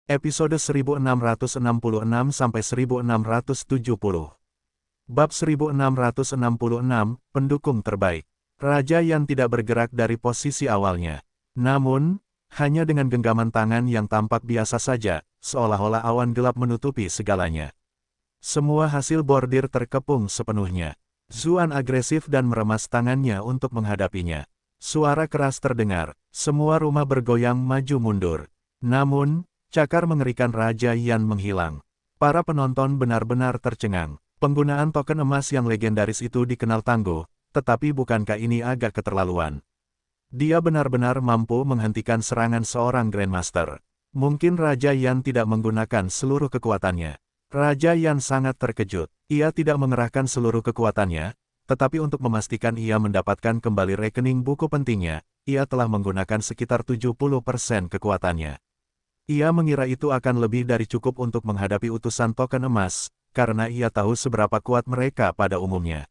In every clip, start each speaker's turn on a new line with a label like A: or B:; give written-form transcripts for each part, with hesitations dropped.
A: Episode 1666-1670. Bab 1666, Pendukung Terbaik. Raja Yan tidak bergerak dari posisi awalnya. Namun, hanya dengan genggaman tangan yang tampak biasa saja, seolah-olah awan gelap menutupi segalanya. Semua hasil bordir terkepung sepenuhnya. Zuan agresif dan meremas tangannya untuk menghadapinya. Suara keras terdengar, semua rumah bergoyang maju mundur. Namun, cakar mengerikan Raja Yan menghilang. Para penonton benar-benar tercengang. Penggunaan token emas yang legendaris itu dikenal tangguh, tetapi bukankah ini agak keterlaluan? Dia benar-benar mampu menghentikan serangan seorang Grandmaster. Mungkin Raja Yan tidak menggunakan seluruh kekuatannya. Raja Yan sangat terkejut. Ia tidak mengerahkan seluruh kekuatannya, tetapi untuk memastikan ia mendapatkan kembali rekening buku pentingnya, ia telah menggunakan sekitar 70% kekuatannya. Ia mengira itu akan lebih dari cukup untuk menghadapi utusan token emas, karena ia tahu seberapa kuat mereka pada umumnya.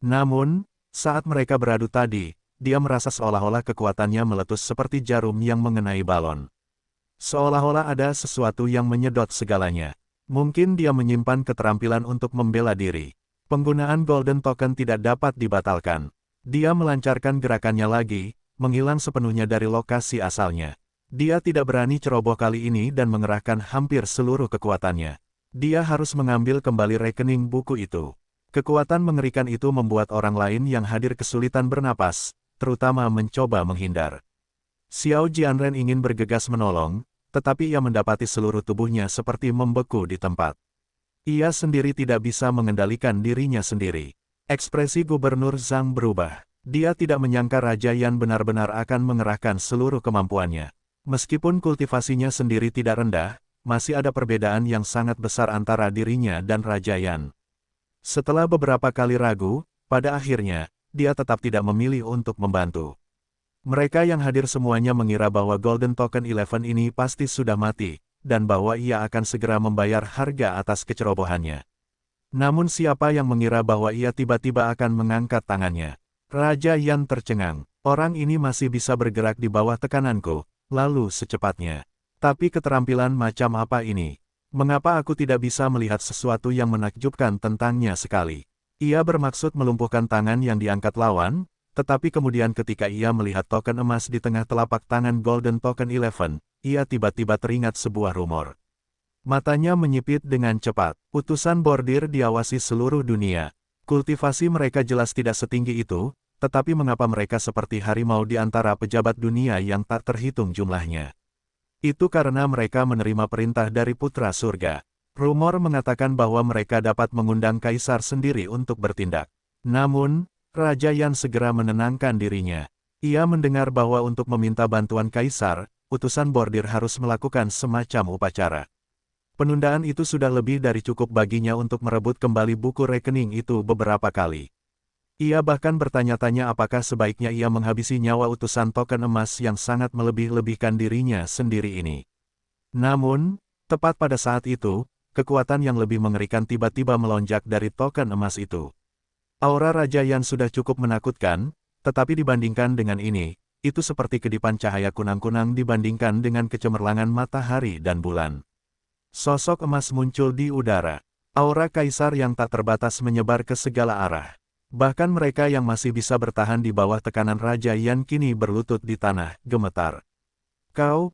A: Namun, saat mereka beradu tadi, dia merasa seolah-olah kekuatannya meletus seperti jarum yang mengenai balon. Seolah-olah ada sesuatu yang menyedot segalanya. Mungkin dia menyimpan keterampilan untuk membela diri. Penggunaan Golden Token tidak dapat dibatalkan. Dia melancarkan gerakannya lagi, menghilang sepenuhnya dari lokasi asalnya. Dia tidak berani ceroboh kali ini dan mengerahkan hampir seluruh kekuatannya. Dia harus mengambil kembali rekening buku itu. Kekuatan mengerikan itu membuat orang lain yang hadir kesulitan bernapas, terutama mencoba menghindar. Xiao Jianren ingin bergegas menolong, tetapi ia mendapati seluruh tubuhnya seperti membeku di tempat. Ia sendiri tidak bisa mengendalikan dirinya sendiri. Ekspresi Gubernur Zhang berubah. Dia tidak menyangka Raja Yan benar-benar akan mengerahkan seluruh kemampuannya. Meskipun kultivasinya sendiri tidak rendah, masih ada perbedaan yang sangat besar antara dirinya dan Raja Yan. Setelah beberapa kali ragu, pada akhirnya, dia tetap tidak memilih untuk membantu. Mereka yang hadir semuanya mengira bahwa Golden Token 11 ini pasti sudah mati, dan bahwa ia akan segera membayar harga atas kecerobohannya. Namun siapa yang mengira bahwa ia tiba-tiba akan mengangkat tangannya? Raja Yan tercengang. Orang ini masih bisa bergerak di bawah tekananku. Lalu secepatnya. Tapi keterampilan macam apa ini? Mengapa aku tidak bisa melihat sesuatu yang menakjubkan tentangnya sekali? Ia bermaksud melumpuhkan tangan yang diangkat lawan, tetapi kemudian ketika ia melihat token emas di tengah telapak tangan Golden Token 11, ia tiba-tiba teringat sebuah rumor. Matanya menyipit dengan cepat. Utusan bordir diawasi seluruh dunia. Kultivasi mereka jelas tidak setinggi itu, tetapi mengapa mereka seperti harimau di antara pejabat dunia yang tak terhitung jumlahnya? Itu karena mereka menerima perintah dari Putra Surga. Rumor mengatakan bahwa mereka dapat mengundang Kaisar sendiri untuk bertindak. Namun, Raja Yan segera menenangkan dirinya. Ia mendengar bahwa untuk meminta bantuan Kaisar, utusan bordir harus melakukan semacam upacara. Penundaan itu sudah lebih dari cukup baginya untuk merebut kembali buku rekening itu beberapa kali. Ia bahkan bertanya-tanya apakah sebaiknya ia menghabisi nyawa utusan token emas yang sangat melebih-lebihkan dirinya sendiri ini. Namun, tepat pada saat itu, kekuatan yang lebih mengerikan tiba-tiba melonjak dari token emas itu. Aura Raja Yan sudah cukup menakutkan, tetapi dibandingkan dengan ini, itu seperti kedipan cahaya kunang-kunang dibandingkan dengan kecemerlangan matahari dan bulan. Sosok emas muncul di udara. Aura kaisar yang tak terbatas menyebar ke segala arah. Bahkan mereka yang masih bisa bertahan di bawah tekanan Raja Yan kini berlutut di tanah, gemetar. Kau,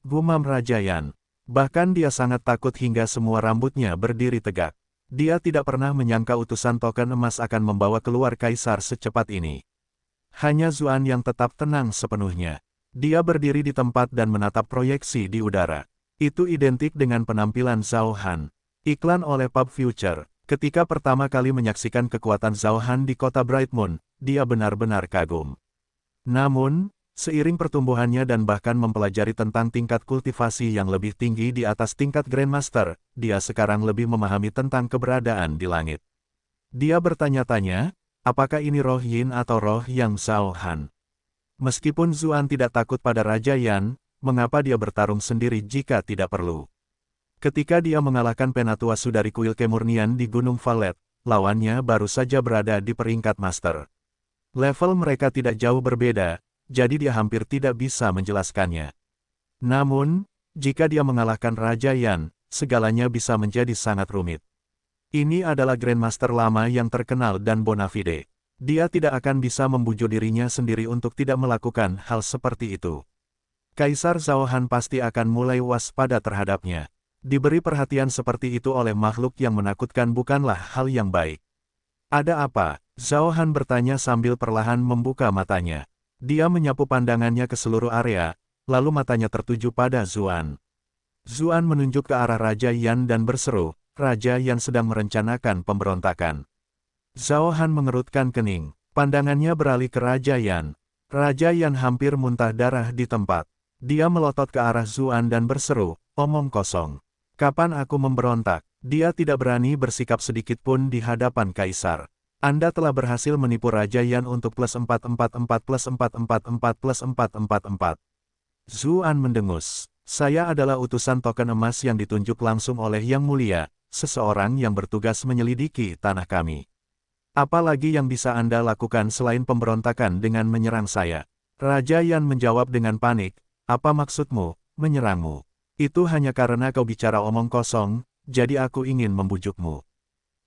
A: gumam Raja Yan. Bahkan dia sangat takut hingga semua rambutnya berdiri tegak. Dia tidak pernah menyangka utusan token emas akan membawa keluar Kaisar secepat ini. Hanya Zuan yang tetap tenang sepenuhnya. Dia berdiri di tempat dan menatap proyeksi di udara. Itu identik dengan penampilan Zhao Han. Iklan oleh Pub Future. Ketika pertama kali menyaksikan kekuatan Zhao Han di kota Bright Moon, dia benar-benar kagum. Namun, seiring pertumbuhannya dan bahkan mempelajari tentang tingkat kultivasi yang lebih tinggi di atas tingkat Grandmaster, dia sekarang lebih memahami tentang keberadaan di langit. Dia bertanya-tanya, apakah ini roh Yin atau roh yang Zhao Han? Meskipun Zuan tidak takut pada Raja Yan, mengapa dia bertarung sendiri jika tidak perlu? Ketika dia mengalahkan penatua Sudari Kuil Kemurnian di Gunung Valet, lawannya baru saja berada di peringkat Master. Level mereka tidak jauh berbeda, jadi dia hampir tidak bisa menjelaskannya. Namun, jika dia mengalahkan Raja Yan, segalanya bisa menjadi sangat rumit. Ini adalah Grandmaster lama yang terkenal dan bonafide. Dia tidak akan bisa membujuk dirinya sendiri untuk tidak melakukan hal seperti itu. Kaisar Zhao Han pasti akan mulai waspada terhadapnya. Diberi perhatian seperti itu oleh makhluk yang menakutkan bukanlah hal yang baik. Ada apa? Zhao Han bertanya sambil perlahan membuka matanya. Dia menyapu pandangannya ke seluruh area, lalu matanya tertuju pada Zuan. Zuan menunjuk ke arah Raja Yan dan berseru, Raja Yan sedang merencanakan pemberontakan. Zhao Han mengerutkan kening. Pandangannya beralih ke Raja Yan. Raja Yan hampir muntah darah di tempat. Dia melotot ke arah Zuan dan berseru, omong kosong. Kapan aku memberontak? Dia tidak berani bersikap sedikit pun di hadapan Kaisar. Anda telah berhasil menipu Raja Yan untuk plus 444 plus 444 plus 444. Zuan mendengus. Saya adalah utusan token emas yang ditunjuk langsung oleh Yang Mulia, seseorang yang bertugas menyelidiki tanah kami. Apalagi yang bisa Anda lakukan selain pemberontakan dengan menyerang saya? Raja Yan menjawab dengan panik, apa maksudmu, menyerangmu? Itu hanya karena kau bicara omong kosong, jadi aku ingin membujukmu.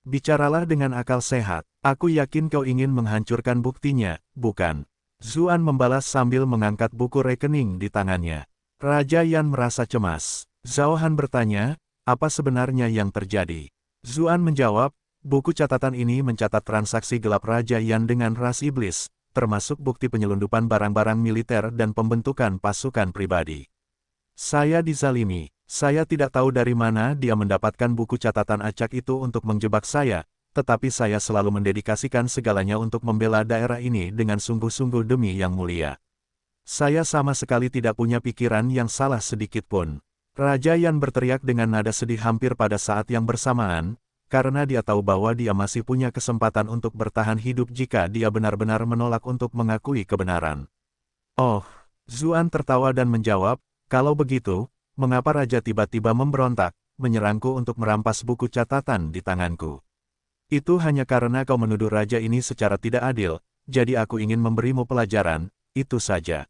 A: Bicaralah dengan akal sehat, aku yakin kau ingin menghancurkan buktinya, bukan? Zuan membalas sambil mengangkat buku rekening di tangannya. Raja Yan merasa cemas. Zhao Han bertanya, apa sebenarnya yang terjadi? Zuan menjawab, buku catatan ini mencatat transaksi gelap Raja Yan dengan ras iblis, termasuk bukti penyelundupan barang-barang militer dan pembentukan pasukan pribadi. Saya dizalimi. Saya tidak tahu dari mana dia mendapatkan buku catatan acak itu untuk menjebak saya, tetapi saya selalu mendedikasikan segalanya untuk membela daerah ini dengan sungguh-sungguh demi Yang Mulia. Saya sama sekali tidak punya pikiran yang salah sedikit pun. Raja Yan berteriak dengan nada sedih hampir pada saat yang bersamaan, karena dia tahu bahwa dia masih punya kesempatan untuk bertahan hidup jika dia benar-benar menolak untuk mengakui kebenaran. Oh, Zuan tertawa dan menjawab, kalau begitu, mengapa Raja tiba-tiba memberontak, menyerangku untuk merampas buku catatan di tanganku? Itu hanya karena kau menuduh Raja ini secara tidak adil, jadi aku ingin memberimu pelajaran, itu saja.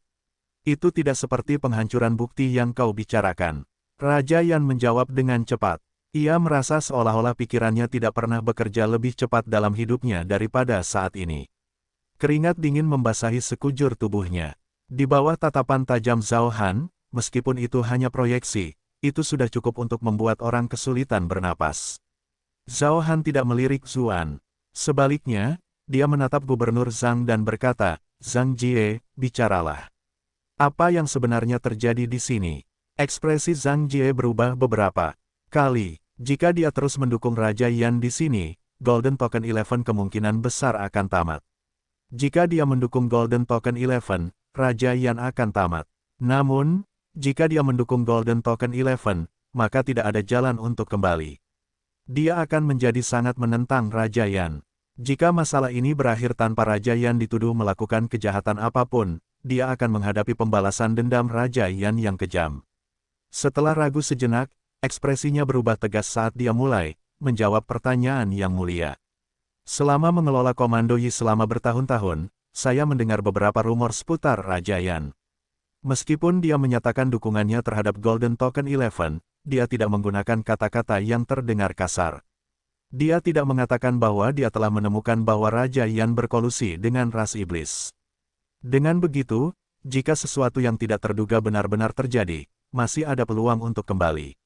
A: Itu tidak seperti penghancuran bukti yang kau bicarakan. Raja Yan menjawab dengan cepat. Ia merasa seolah-olah pikirannya tidak pernah bekerja lebih cepat dalam hidupnya daripada saat ini. Keringat dingin membasahi sekujur tubuhnya. Di bawah tatapan tajam Zhao Han, meskipun itu hanya proyeksi, itu sudah cukup untuk membuat orang kesulitan bernapas. Zhao Han tidak melirik Zuan. Sebaliknya, dia menatap Gubernur Zhang dan berkata, Zhang Jie, bicaralah. Apa yang sebenarnya terjadi di sini? Ekspresi Zhang Jie berubah beberapa kali. Jika dia terus mendukung Raja Yan di sini, Golden Token 11 kemungkinan besar akan tamat. Jika dia mendukung Golden Token 11, Raja Yan akan tamat. Namun, jika dia mendukung Golden Token 11, maka tidak ada jalan untuk kembali. Dia akan menjadi sangat menentang Raja Yan. Jika masalah ini berakhir tanpa Raja Yan dituduh melakukan kejahatan apapun, dia akan menghadapi pembalasan dendam Raja Yan yang kejam. Setelah ragu sejenak, ekspresinya berubah tegas saat dia mulai menjawab pertanyaan Yang Mulia. Selama mengelola Komando Yi selama bertahun-tahun, saya mendengar beberapa rumor seputar Raja Yan. Meskipun dia menyatakan dukungannya terhadap Golden Token 11, dia tidak menggunakan kata-kata yang terdengar kasar. Dia tidak mengatakan bahwa dia telah menemukan bahwa Raja Yan berkolusi dengan ras iblis. Dengan begitu, jika sesuatu yang tidak terduga benar-benar terjadi, masih ada peluang untuk kembali.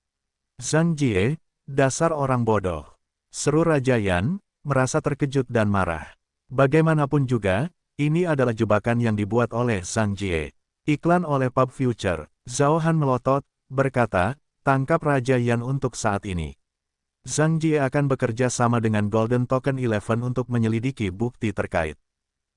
A: Zhang Jie, dasar orang bodoh. Seru Raja Yan, merasa terkejut dan marah. Bagaimanapun juga, ini adalah jebakan yang dibuat oleh Zhang Jie. Iklan oleh Pub Future. Zhao Han melotot, berkata, tangkap Raja Yan untuk saat ini. Zhang Jie akan bekerja sama dengan Golden Token 11 untuk menyelidiki bukti terkait.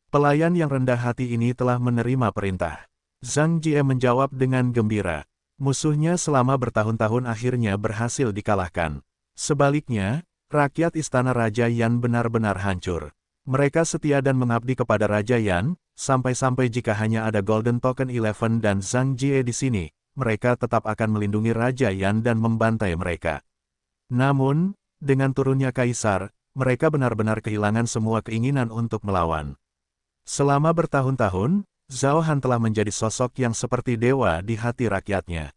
A: Pelayan yang rendah hati ini telah menerima perintah. Zhang Jie menjawab dengan gembira. Musuhnya selama bertahun-tahun akhirnya berhasil dikalahkan. Sebaliknya, rakyat istana Raja Yan benar-benar hancur. Mereka setia dan mengabdi kepada Raja Yan, sampai-sampai jika hanya ada Golden Token 11 dan Zhang Jie di sini, mereka tetap akan melindungi Raja Yan dan membantai mereka. Namun, dengan turunnya Kaisar, mereka benar-benar kehilangan semua keinginan untuk melawan. Selama bertahun-tahun, Zhao Han telah menjadi sosok yang seperti dewa di hati rakyatnya.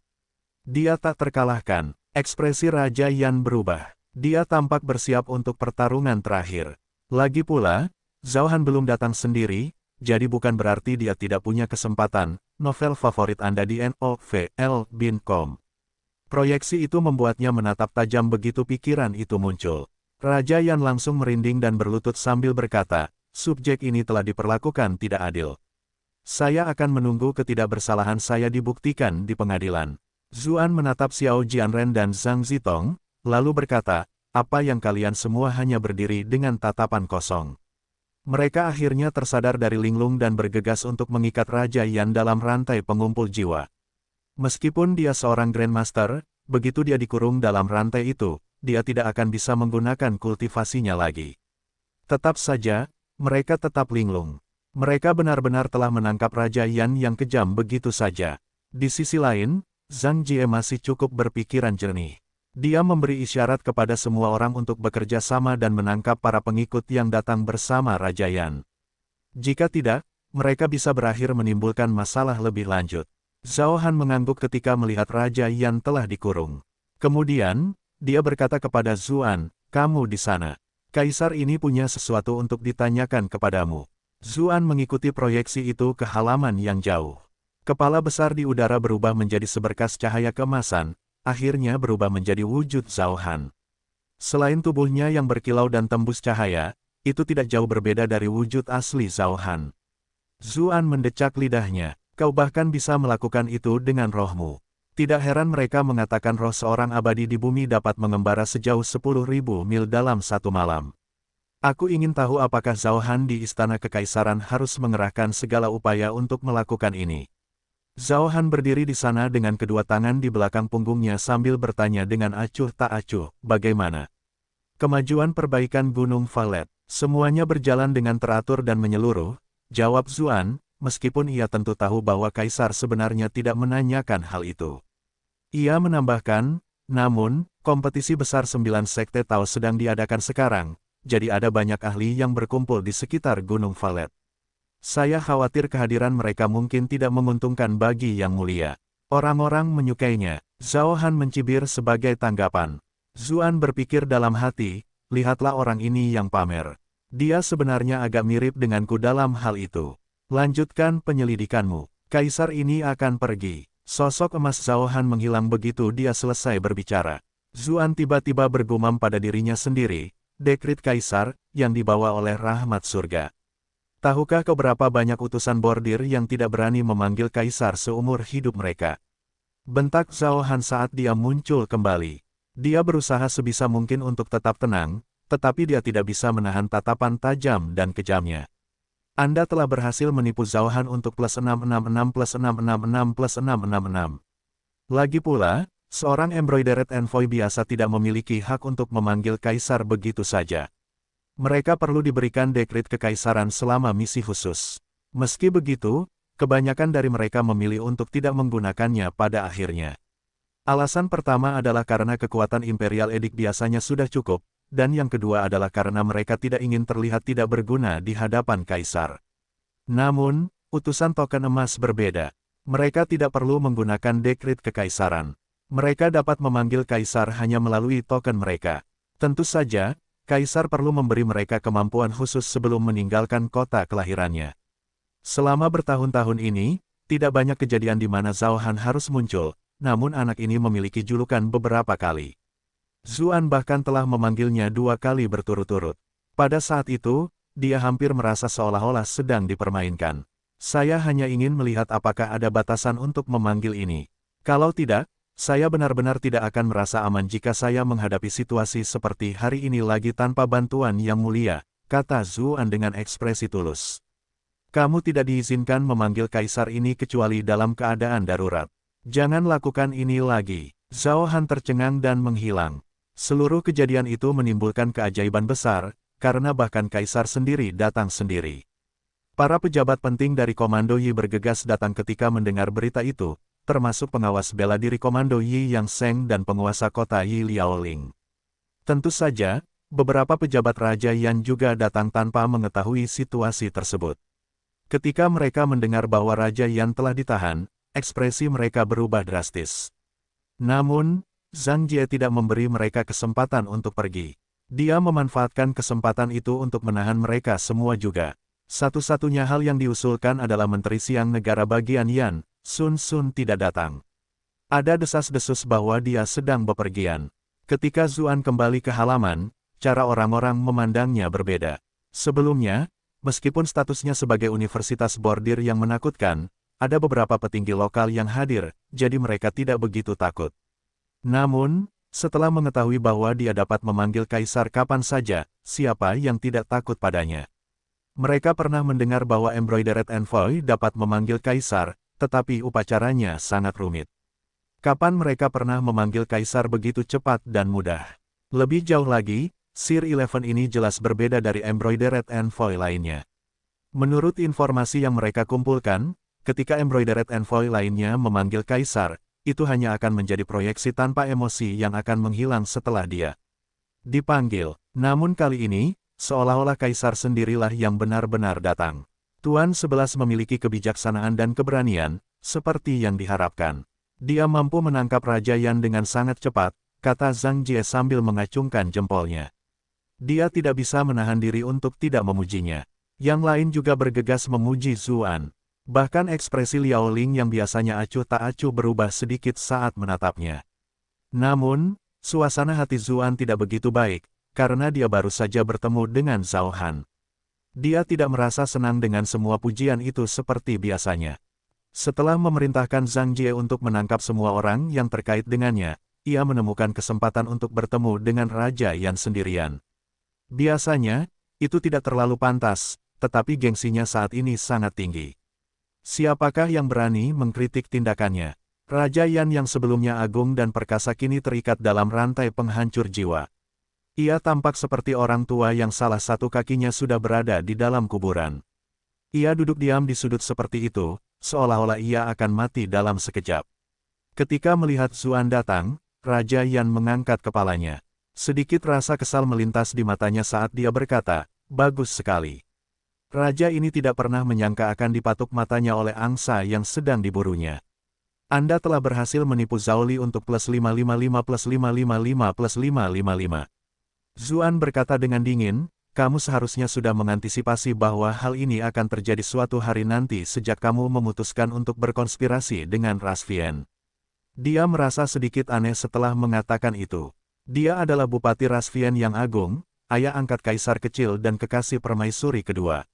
A: Dia tak terkalahkan. Ekspresi Raja Yan berubah. Dia tampak bersiap untuk pertarungan terakhir. Lagi pula, Zhao Han belum datang sendiri, jadi bukan berarti dia tidak punya kesempatan. Novel favorit Anda di novel.com. Proyeksi itu membuatnya menatap tajam begitu pikiran itu muncul. Raja Yan langsung merinding dan berlutut sambil berkata, subjek ini telah diperlakukan tidak adil. Saya akan menunggu ketidakbersalahan saya dibuktikan di pengadilan. Zuan menatap Xiao Jianren dan Zhang Zitong, lalu berkata, apa yang kalian semua hanya berdiri dengan tatapan kosong. Mereka akhirnya tersadar dari linglung dan bergegas untuk mengikat Raja Yan dalam rantai pengumpul jiwa. Meskipun dia seorang Grandmaster, begitu dia dikurung dalam rantai itu, dia tidak akan bisa menggunakan kultivasinya lagi. Tetap saja, mereka tetap linglung. Mereka benar-benar telah menangkap Raja Yan yang kejam begitu saja. Di sisi lain, Zhang Jie masih cukup berpikiran jernih. Dia memberi isyarat kepada semua orang untuk bekerja sama dan menangkap para pengikut yang datang bersama Raja Yan. Jika tidak, mereka bisa berakhir menimbulkan masalah lebih lanjut. Zhao Han mengangguk ketika melihat Raja Yan telah dikurung. Kemudian, dia berkata kepada Zuan, kamu di sana. Kaisar ini punya sesuatu untuk ditanyakan kepadamu. Zuan mengikuti proyeksi itu ke halaman yang jauh. Kepala besar di udara berubah menjadi seberkas cahaya keemasan, akhirnya berubah menjadi wujud Zhao Han. Selain tubuhnya yang berkilau dan tembus cahaya, itu tidak jauh berbeda dari wujud asli Zhao Han. Zuan mendecak lidahnya, kau bahkan bisa melakukan itu dengan rohmu. Tidak heran mereka mengatakan roh seorang abadi di bumi dapat mengembara sejauh 10.000 mil dalam satu malam. Aku ingin tahu apakah Zhao Han di Istana Kekaisaran harus mengerahkan segala upaya untuk melakukan ini. Zhao Han berdiri di sana dengan kedua tangan di belakang punggungnya sambil bertanya dengan acuh tak acuh, bagaimana? Kemajuan perbaikan Gunung Valet, semuanya berjalan dengan teratur dan menyeluruh, jawab Zuan, meskipun ia tentu tahu bahwa Kaisar sebenarnya tidak menanyakan hal itu. Ia menambahkan, namun, kompetisi besar 9 sekte Tao sedang diadakan sekarang, jadi ada banyak ahli yang berkumpul di sekitar Gunung Valet. Saya khawatir kehadiran mereka mungkin tidak menguntungkan bagi Yang Mulia. Orang-orang menyukainya. Zhao Han mencibir sebagai tanggapan. Zuan berpikir dalam hati, lihatlah orang ini yang pamer. Dia sebenarnya agak mirip denganku dalam hal itu. Lanjutkan penyelidikanmu. Kaisar ini akan pergi. Sosok emas Zhao Han menghilang begitu dia selesai berbicara. Zuan tiba-tiba bergumam pada dirinya sendiri, dekrit Kaisar, yang dibawa oleh rahmat surga. Tahukah kau berapa banyak utusan bordir yang tidak berani memanggil Kaisar seumur hidup mereka? Bentak Zhao Han saat dia muncul kembali. Dia berusaha sebisa mungkin untuk tetap tenang, tetapi dia tidak bisa menahan tatapan tajam dan kejamnya. Anda telah berhasil menipu Zhao Han untuk plus 666 plus 666 plus 666. Lagi pula, seorang embroidered envoy biasa tidak memiliki hak untuk memanggil Kaisar begitu saja. Mereka perlu diberikan dekrit kekaisaran selama misi khusus. Meski begitu, kebanyakan dari mereka memilih untuk tidak menggunakannya pada akhirnya. Alasan pertama adalah karena kekuatan Imperial Edict biasanya sudah cukup, dan yang kedua adalah karena mereka tidak ingin terlihat tidak berguna di hadapan Kaisar. Namun, utusan token emas berbeda. Mereka tidak perlu menggunakan dekrit kekaisaran. Mereka dapat memanggil Kaisar hanya melalui token mereka. Tentu saja, Kaisar perlu memberi mereka kemampuan khusus sebelum meninggalkan kota kelahirannya. Selama bertahun-tahun ini, tidak banyak kejadian di mana Zhao Han harus muncul, namun anak ini memiliki julukan beberapa kali. Zuan bahkan telah memanggilnya 2 kali berturut-turut. Pada saat itu, dia hampir merasa seolah-olah sedang dipermainkan. Saya hanya ingin melihat apakah ada batasan untuk memanggil ini. Kalau tidak, saya benar-benar tidak akan merasa aman jika saya menghadapi situasi seperti hari ini lagi tanpa bantuan Yang Mulia, kata Zuan dengan ekspresi tulus. Kamu tidak diizinkan memanggil Kaisar ini kecuali dalam keadaan darurat. Jangan lakukan ini lagi. Zhao Han tercengang dan menghilang. Seluruh kejadian itu menimbulkan keajaiban besar, karena bahkan Kaisar sendiri datang sendiri. Para pejabat penting dari Komando Yi bergegas datang ketika mendengar berita itu, termasuk pengawas bela diri Komando Yi Yang Seng dan penguasa kota Yi Liaoling. Tentu saja, beberapa pejabat Raja Yan juga datang tanpa mengetahui situasi tersebut. Ketika mereka mendengar bahwa Raja Yan telah ditahan, ekspresi mereka berubah drastis. Namun, Zhang Jie tidak memberi mereka kesempatan untuk pergi. Dia memanfaatkan kesempatan itu untuk menahan mereka semua juga. Satu-satunya hal yang diusulkan adalah Menteri Siang Negara bagian Yan, Sun Sun tidak datang. Ada desas-desus bahwa dia sedang bepergian. Ketika Zuan kembali ke halaman, cara orang-orang memandangnya berbeda. Sebelumnya, meskipun statusnya sebagai universitas bordir yang menakutkan, ada beberapa petinggi lokal yang hadir, jadi mereka tidak begitu takut. Namun, setelah mengetahui bahwa dia dapat memanggil kaisar kapan saja, siapa yang tidak takut padanya? Mereka pernah mendengar bahwa Embroidered Envoy dapat memanggil kaisar, tetapi upacaranya sangat rumit. Kapan mereka pernah memanggil kaisar begitu cepat dan mudah? Lebih jauh lagi, Sir Eleven ini jelas berbeda dari Embroidered Envoy lainnya. Menurut informasi yang mereka kumpulkan, ketika Embroidered Envoy lainnya memanggil kaisar, itu hanya akan menjadi proyeksi tanpa emosi yang akan menghilang setelah dia dipanggil. Namun kali ini, seolah-olah kaisar sendirilah yang benar-benar datang. Tuan 11 memiliki kebijaksanaan dan keberanian, seperti yang diharapkan. Dia mampu menangkap Raja Yan dengan sangat cepat, kata Zhang Jie sambil mengacungkan jempolnya. Dia tidak bisa menahan diri untuk tidak memujinya. Yang lain juga bergegas memuji Zuan. Bahkan ekspresi Liao Ling yang biasanya acuh tak acuh berubah sedikit saat menatapnya. Namun, suasana hati Zuan tidak begitu baik, karena dia baru saja bertemu dengan Zhao Han. Dia tidak merasa senang dengan semua pujian itu seperti biasanya. Setelah memerintahkan Zhang Jie untuk menangkap semua orang yang terkait dengannya, ia menemukan kesempatan untuk bertemu dengan Raja Yan sendirian. Biasanya, itu tidak terlalu pantas, tetapi gengsinya saat ini sangat tinggi. Siapakah yang berani mengkritik tindakannya? Raja Yan yang sebelumnya agung dan perkasa kini terikat dalam rantai penghancur jiwa. Ia tampak seperti orang tua yang salah satu kakinya sudah berada di dalam kuburan. Ia duduk diam di sudut seperti itu, seolah-olah ia akan mati dalam sekejap. Ketika melihat Zuan datang, Raja Yan mengangkat kepalanya. Sedikit rasa kesal melintas di matanya saat dia berkata, "Bagus sekali." Raja ini tidak pernah menyangka akan dipatuk matanya oleh angsa yang sedang diburunya. Anda telah berhasil menipu Zhao Li untuk plus 555 plus 555 plus 555. Zuan berkata dengan dingin, kamu seharusnya sudah mengantisipasi bahwa hal ini akan terjadi suatu hari nanti sejak kamu memutuskan untuk berkonspirasi dengan Rasvian. Dia merasa sedikit aneh setelah mengatakan itu. Dia adalah Bupati Rasvian yang agung, ayah angkat kaisar kecil dan kekasih permaisuri kedua.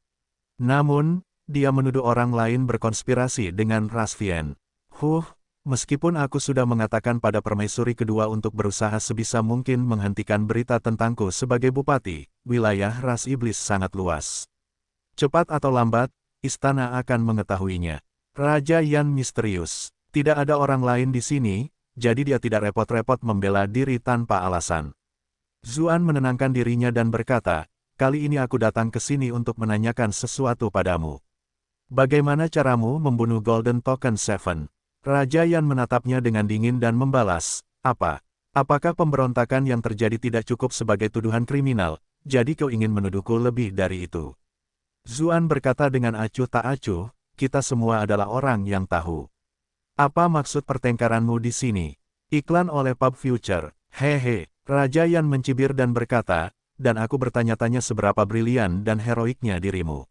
A: Namun, dia menuduh orang lain berkonspirasi dengan Rasvian. Meskipun aku sudah mengatakan pada permaisuri kedua untuk berusaha sebisa mungkin menghentikan berita tentangku sebagai bupati, wilayah ras iblis sangat luas. Cepat atau lambat, istana akan mengetahuinya. Raja Yan misterius. Tidak ada orang lain di sini, jadi dia tidak repot-repot membela diri tanpa alasan. Zuan menenangkan dirinya dan berkata, kali ini aku datang ke sini untuk menanyakan sesuatu padamu. Bagaimana caramu membunuh Golden Token 7? Raja Yan menatapnya dengan dingin dan membalas, apa? Apakah pemberontakan yang terjadi tidak cukup sebagai tuduhan kriminal, jadi kau ingin menuduhku lebih dari itu? Zuan berkata dengan acuh tak acuh, kita semua adalah orang yang tahu. Apa maksud pertengkaranmu di sini? Iklan oleh Pub Future, hehe. Raja Yan mencibir dan berkata, dan aku bertanya-tanya seberapa brilian dan heroiknya dirimu.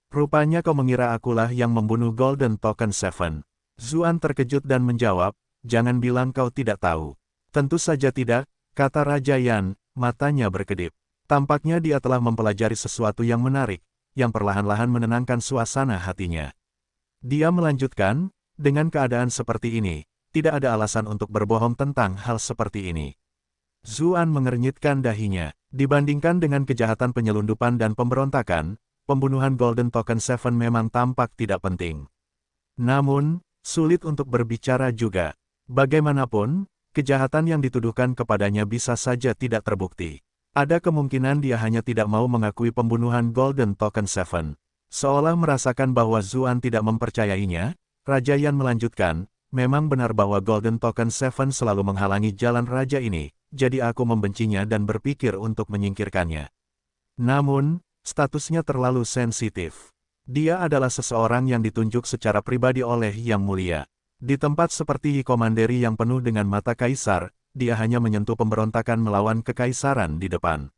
A: Rupanya kau mengira akulah yang membunuh Golden Token 7. Zuan terkejut dan menjawab, jangan bilang kau tidak tahu. Tentu saja tidak, kata Raja Yan, matanya berkedip. Tampaknya dia telah mempelajari sesuatu yang menarik, yang perlahan-lahan menenangkan suasana hatinya. Dia melanjutkan, dengan keadaan seperti ini, tidak ada alasan untuk berbohong tentang hal seperti ini. Zuan mengernyitkan dahinya. Dibandingkan dengan kejahatan penyelundupan dan pemberontakan, pembunuhan Golden Token 7 memang tampak tidak penting. Namun, sulit untuk berbicara juga. Bagaimanapun, kejahatan yang dituduhkan kepadanya bisa saja tidak terbukti. Ada kemungkinan dia hanya tidak mau mengakui pembunuhan Golden Token 7. Seolah merasakan bahwa Zuan tidak mempercayainya, Raja Yan melanjutkan, memang benar bahwa Golden Token 7 selalu menghalangi jalan raja ini, jadi aku membencinya dan berpikir untuk menyingkirkannya. Namun, statusnya terlalu sensitif. Dia adalah seseorang yang ditunjuk secara pribadi oleh Yang Mulia. Di tempat seperti Yi Komanderi yang penuh dengan mata kaisar, dia hanya menyentuh pemberontakan melawan kekaisaran di depan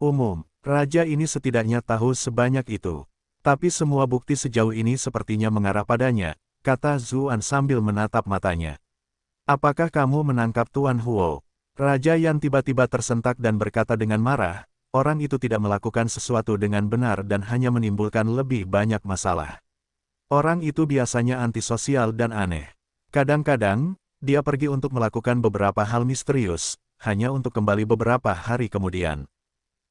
A: umum. Raja ini setidaknya tahu sebanyak itu. Tapi semua bukti sejauh ini sepertinya mengarah padanya, kata Zuan sambil menatap matanya. Apakah kamu menangkap Tuan Huo? Raja Yan tiba-tiba tersentak dan berkata dengan marah, orang itu tidak melakukan sesuatu dengan benar dan hanya menimbulkan lebih banyak masalah. Orang itu biasanya antisosial dan aneh. Kadang-kadang, dia pergi untuk melakukan beberapa hal misterius, hanya untuk kembali beberapa hari kemudian.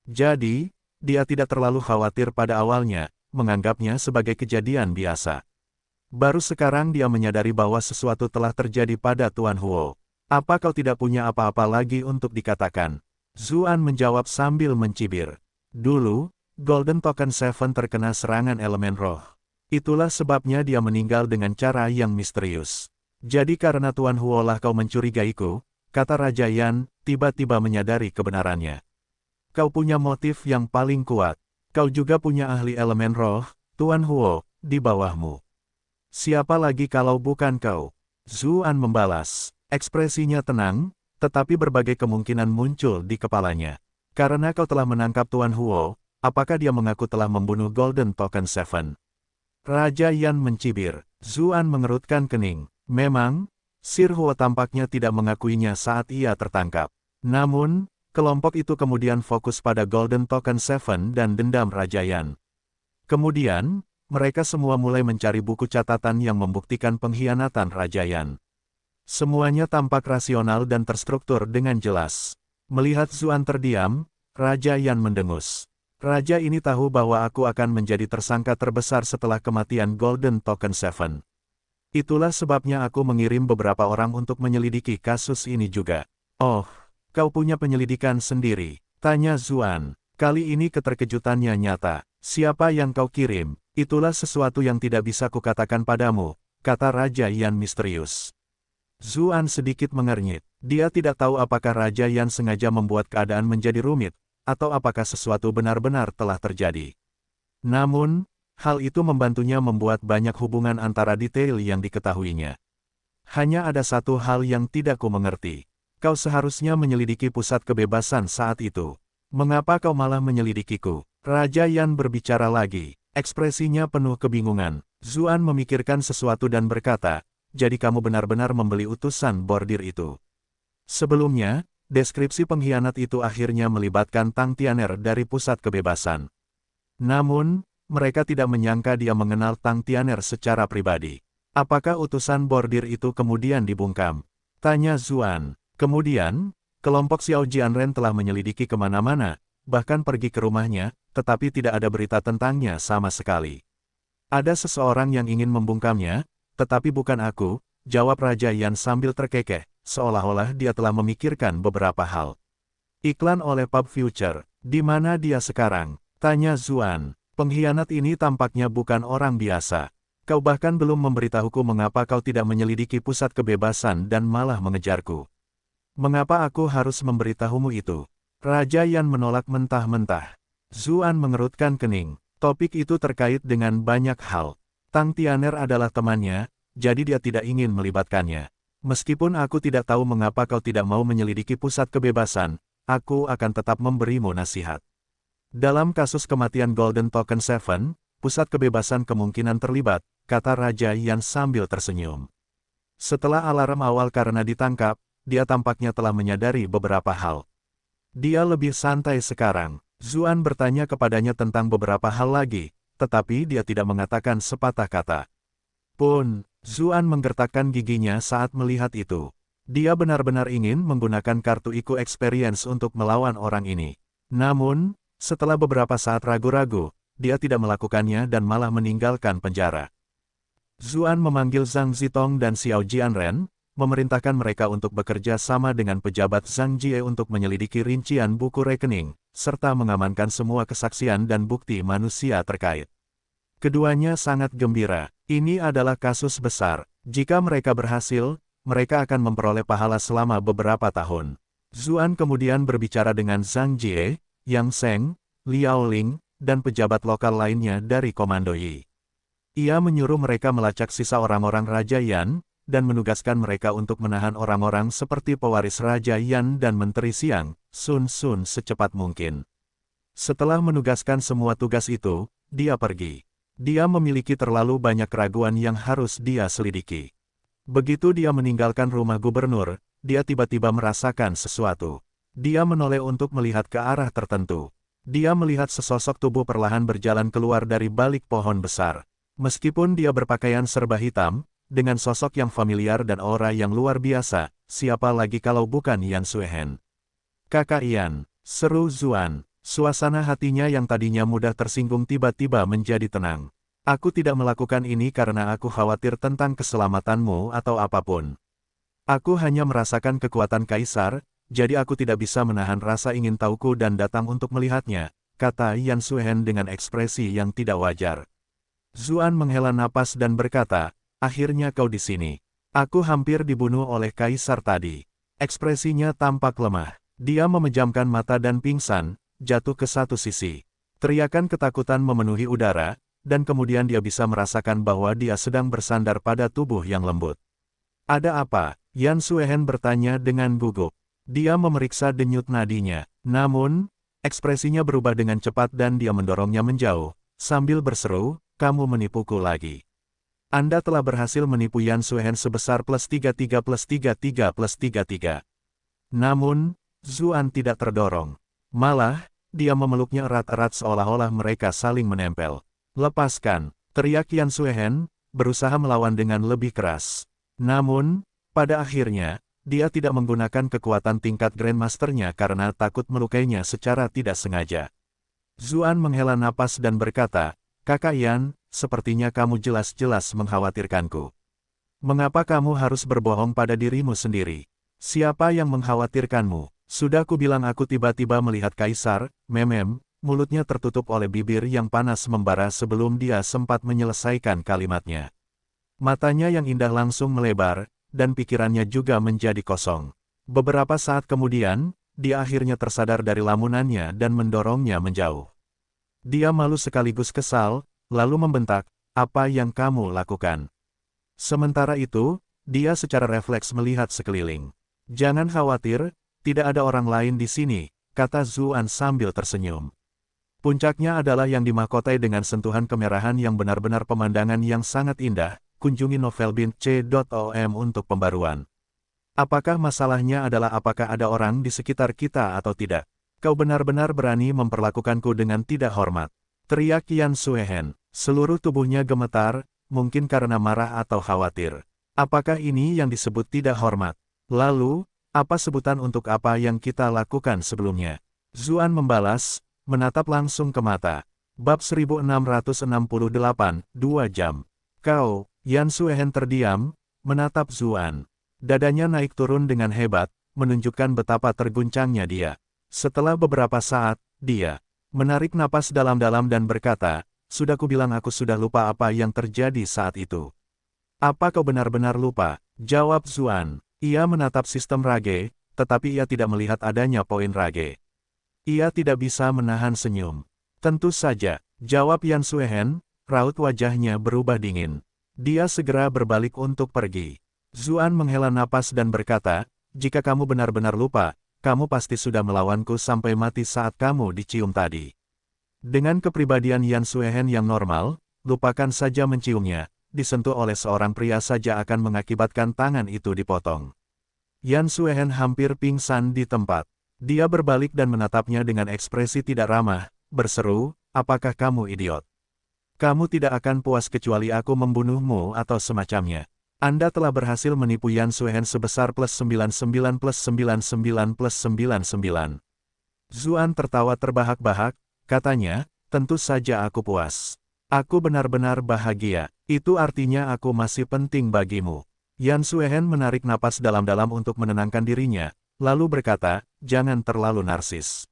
A: Jadi, dia tidak terlalu khawatir pada awalnya, menganggapnya sebagai kejadian biasa. Baru sekarang dia menyadari bahwa sesuatu telah terjadi pada Tuan Huo. Apa kau tidak punya apa-apa lagi untuk dikatakan? Zuan menjawab sambil mencibir. Dulu, Golden Token Seven terkena serangan elemen roh. Itulah sebabnya dia meninggal dengan cara yang misterius. Jadi karena Tuan Huo lah kau mencurigaiku, kata Raja Yan, tiba-tiba menyadari kebenarannya. Kau punya motif yang paling kuat. Kau juga punya ahli elemen roh, Tuan Huo, di bawahmu. Siapa lagi kalau bukan kau? Zuan membalas. Ekspresinya tenang, tetapi berbagai kemungkinan muncul di kepalanya. Karena kau telah menangkap Tuan Huo, apakah dia mengaku telah membunuh Golden Token Seven? Raja Yan mencibir. Zuan mengerutkan kening. Memang, Sir Huo tampaknya tidak mengakuinya saat ia tertangkap. Namun, kelompok itu kemudian fokus pada Golden Token Seven dan dendam Raja Yan. Kemudian, mereka semua mulai mencari buku catatan yang membuktikan pengkhianatan Raja Yan. Semuanya tampak rasional dan terstruktur dengan jelas. Melihat Zuan terdiam, Raja Yan mendengus. Raja ini tahu bahwa aku akan menjadi tersangka terbesar setelah kematian Golden Token Seven. Itulah sebabnya aku mengirim beberapa orang untuk menyelidiki kasus ini juga. Oh, kau punya penyelidikan sendiri? Tanya Zuan. Kali ini keterkejutannya nyata. Siapa yang kau kirim? Itulah sesuatu yang tidak bisa kukatakan padamu, kata Raja Yan misterius. Zuan sedikit mengernyit. Dia tidak tahu apakah Raja Yan sengaja membuat keadaan menjadi rumit, atau apakah sesuatu benar-benar telah terjadi. Namun, hal itu membantunya membuat banyak hubungan antara detail yang diketahuinya. Hanya ada satu hal yang tidak ku mengerti. Kau seharusnya menyelidiki pusat kebebasan saat itu. Mengapa kau malah menyelidikiku? Raja Yan berbicara lagi. Ekspresinya penuh kebingungan. Zuan memikirkan sesuatu dan berkata, jadi kamu benar-benar membeli utusan bordir itu. Sebelumnya, deskripsi pengkhianat itu akhirnya melibatkan Tang Tianer dari Pusat Kebebasan. Namun, mereka tidak menyangka dia mengenal Tang Tianer secara pribadi. Apakah utusan bordir itu kemudian dibungkam? Tanya Zuan. Kemudian, kelompok Xiao Jianren telah menyelidiki kemana-mana, bahkan pergi ke rumahnya, tetapi tidak ada berita tentangnya sama sekali. Ada seseorang yang ingin membungkamnya, tetapi bukan aku, jawab Raja Yan sambil terkekeh, seolah-olah dia telah memikirkan beberapa hal. Iklan oleh Pub Future, di mana dia sekarang? Tanya Zuan. Pengkhianat ini tampaknya bukan orang biasa. Kau bahkan belum memberitahuku mengapa kau tidak menyelidiki pusat kebebasan dan malah mengejarku. Mengapa aku harus memberitahumu itu? Raja Yan menolak mentah-mentah. Zuan mengerutkan kening. Topik itu terkait dengan banyak hal. Tang Tianer adalah temannya, jadi dia tidak ingin melibatkannya. Meskipun aku tidak tahu mengapa kau tidak mau menyelidiki pusat kebebasan, aku akan tetap memberimu nasihat. Dalam kasus kematian Golden Token Seven, pusat kebebasan kemungkinan terlibat, kata Raja Yan sambil tersenyum. Setelah alarm awal karena ditangkap, dia tampaknya telah menyadari beberapa hal. Dia lebih santai sekarang. Zuan bertanya kepadanya tentang beberapa hal lagi, tetapi dia tidak mengatakan sepatah kata. Pun, Zuan menggertakkan giginya saat melihat itu. Dia benar-benar ingin menggunakan kartu Iku Experience untuk melawan orang ini. Namun, setelah beberapa saat ragu-ragu, dia tidak melakukannya dan malah meninggalkan penjara. Zuan memanggil Zhang Zitong dan Xiao Jianren, memerintahkan mereka untuk bekerja sama dengan pejabat Zhang Jie untuk menyelidiki rincian buku rekening, serta mengamankan semua kesaksian dan bukti manusia terkait. Keduanya sangat gembira. Ini adalah kasus besar. Jika mereka berhasil, mereka akan memperoleh pahala selama beberapa tahun. Zuan kemudian berbicara dengan Zhang Jie, Yang Seng, Liao Ling, dan pejabat lokal lainnya dari Komando Yi. Ia menyuruh mereka melacak sisa orang-orang Raja Yan, dan menugaskan mereka untuk menahan orang-orang seperti pewaris Raja Yan dan Menteri Siang, Sun Sun secepat mungkin. Setelah menugaskan semua tugas itu, dia pergi. Dia memiliki terlalu banyak keraguan yang harus dia selidiki. Begitu dia meninggalkan rumah gubernur, dia tiba-tiba merasakan sesuatu. Dia menoleh untuk melihat ke arah tertentu. Dia melihat sesosok tubuh perlahan berjalan keluar dari balik pohon besar. Meskipun dia berpakaian serba hitam, dengan sosok yang familiar dan aura yang luar biasa, siapa lagi kalau bukan Yan Suehen? Kakak Yan, seru Zuan. Suasana hatinya yang tadinya mudah tersinggung tiba-tiba menjadi tenang. Aku tidak melakukan ini karena aku khawatir tentang keselamatanmu atau apapun. Aku hanya merasakan kekuatan kaisar, jadi aku tidak bisa menahan rasa ingin tahuku dan datang untuk melihatnya, kata Yan Suehen dengan ekspresi yang tidak wajar. Zuan menghela napas dan berkata, akhirnya kau di sini. Aku hampir dibunuh oleh kaisar tadi. Ekspresinya tampak lemah. Dia memejamkan mata dan pingsan, jatuh ke satu sisi. Teriakan ketakutan memenuhi udara, dan kemudian dia bisa merasakan bahwa dia sedang bersandar pada tubuh yang lembut. Ada apa? Yan Suehen bertanya dengan gugup. Dia memeriksa denyut nadinya. Namun, ekspresinya berubah dengan cepat dan dia mendorongnya menjauh, sambil berseru, kamu menipuku lagi. Anda telah berhasil menipu Yan Suehen sebesar +33 +33 +33. Namun, Zuan tidak terdorong. Malah, dia memeluknya erat-erat seolah-olah mereka saling menempel. Lepaskan, teriak Yan Suehen, berusaha melawan dengan lebih keras. Namun, pada akhirnya, dia tidak menggunakan kekuatan tingkat Grandmasternya karena takut melukainya secara tidak sengaja. Zuan menghela napas dan berkata, Kakak Yan, sepertinya kamu jelas-jelas mengkhawatirkanku. Mengapa kamu harus berbohong pada dirimu sendiri? Siapa yang mengkhawatirkanmu? Sudah kubilang aku tiba-tiba melihat kaisar, mulutnya tertutup oleh bibir yang panas membara sebelum dia sempat menyelesaikan kalimatnya. Matanya yang indah langsung melebar, dan pikirannya juga menjadi kosong. Beberapa saat kemudian, dia akhirnya tersadar dari lamunannya dan mendorongnya menjauh. Dia malu sekaligus kesal, lalu membentak, apa yang kamu lakukan? Sementara itu, dia secara refleks melihat sekeliling. Jangan khawatir, tidak ada orang lain di sini, kata Zuan sambil tersenyum. Puncaknya adalah yang dimahkotai dengan sentuhan kemerahan yang benar-benar pemandangan yang sangat indah. Kunjungi novelbin.com untuk pembaruan. Apakah masalahnya adalah apakah ada orang di sekitar kita atau tidak? Kau benar-benar berani memperlakukanku dengan tidak hormat. Teriak Yan Suehen. Seluruh tubuhnya gemetar, mungkin karena marah atau khawatir. Apakah ini yang disebut tidak hormat? Lalu, apa sebutan untuk apa yang kita lakukan sebelumnya? Zuan membalas, menatap langsung ke mata. Bab 1668, 2 jam. Kau, Yan Suehen terdiam, menatap Zuan. Dadanya naik turun dengan hebat, menunjukkan betapa terguncangnya dia. Setelah beberapa saat, dia menarik napas dalam-dalam dan berkata, sudah kubilang aku sudah lupa apa yang terjadi saat itu. Apa kau benar-benar lupa? Jawab Zuan. Ia menatap sistem rage, tetapi ia tidak melihat adanya poin rage. Ia tidak bisa menahan senyum. Tentu saja, jawab Yan Suehen, raut wajahnya berubah dingin. Dia segera berbalik untuk pergi. Zuan menghela napas dan berkata, jika kamu benar-benar lupa, kamu pasti sudah melawanku sampai mati saat kamu dicium tadi. Dengan kepribadian Yan Suehen yang normal, lupakan saja menciumnya. Disentuh oleh seorang pria saja akan mengakibatkan tangan itu dipotong. Yan Suehen hampir pingsan di tempat. Dia berbalik dan menatapnya dengan ekspresi tidak ramah, berseru, apakah kamu idiot? Kamu tidak akan puas kecuali aku membunuhmu atau semacamnya. Anda telah berhasil menipu Yan Suehen sebesar +99 +99 +99. Zuan tertawa terbahak-bahak, katanya, tentu saja aku puas. Aku benar-benar bahagia, itu artinya aku masih penting bagimu. Yan Suehen menarik napas dalam-dalam untuk menenangkan dirinya, lalu berkata, jangan terlalu narsis.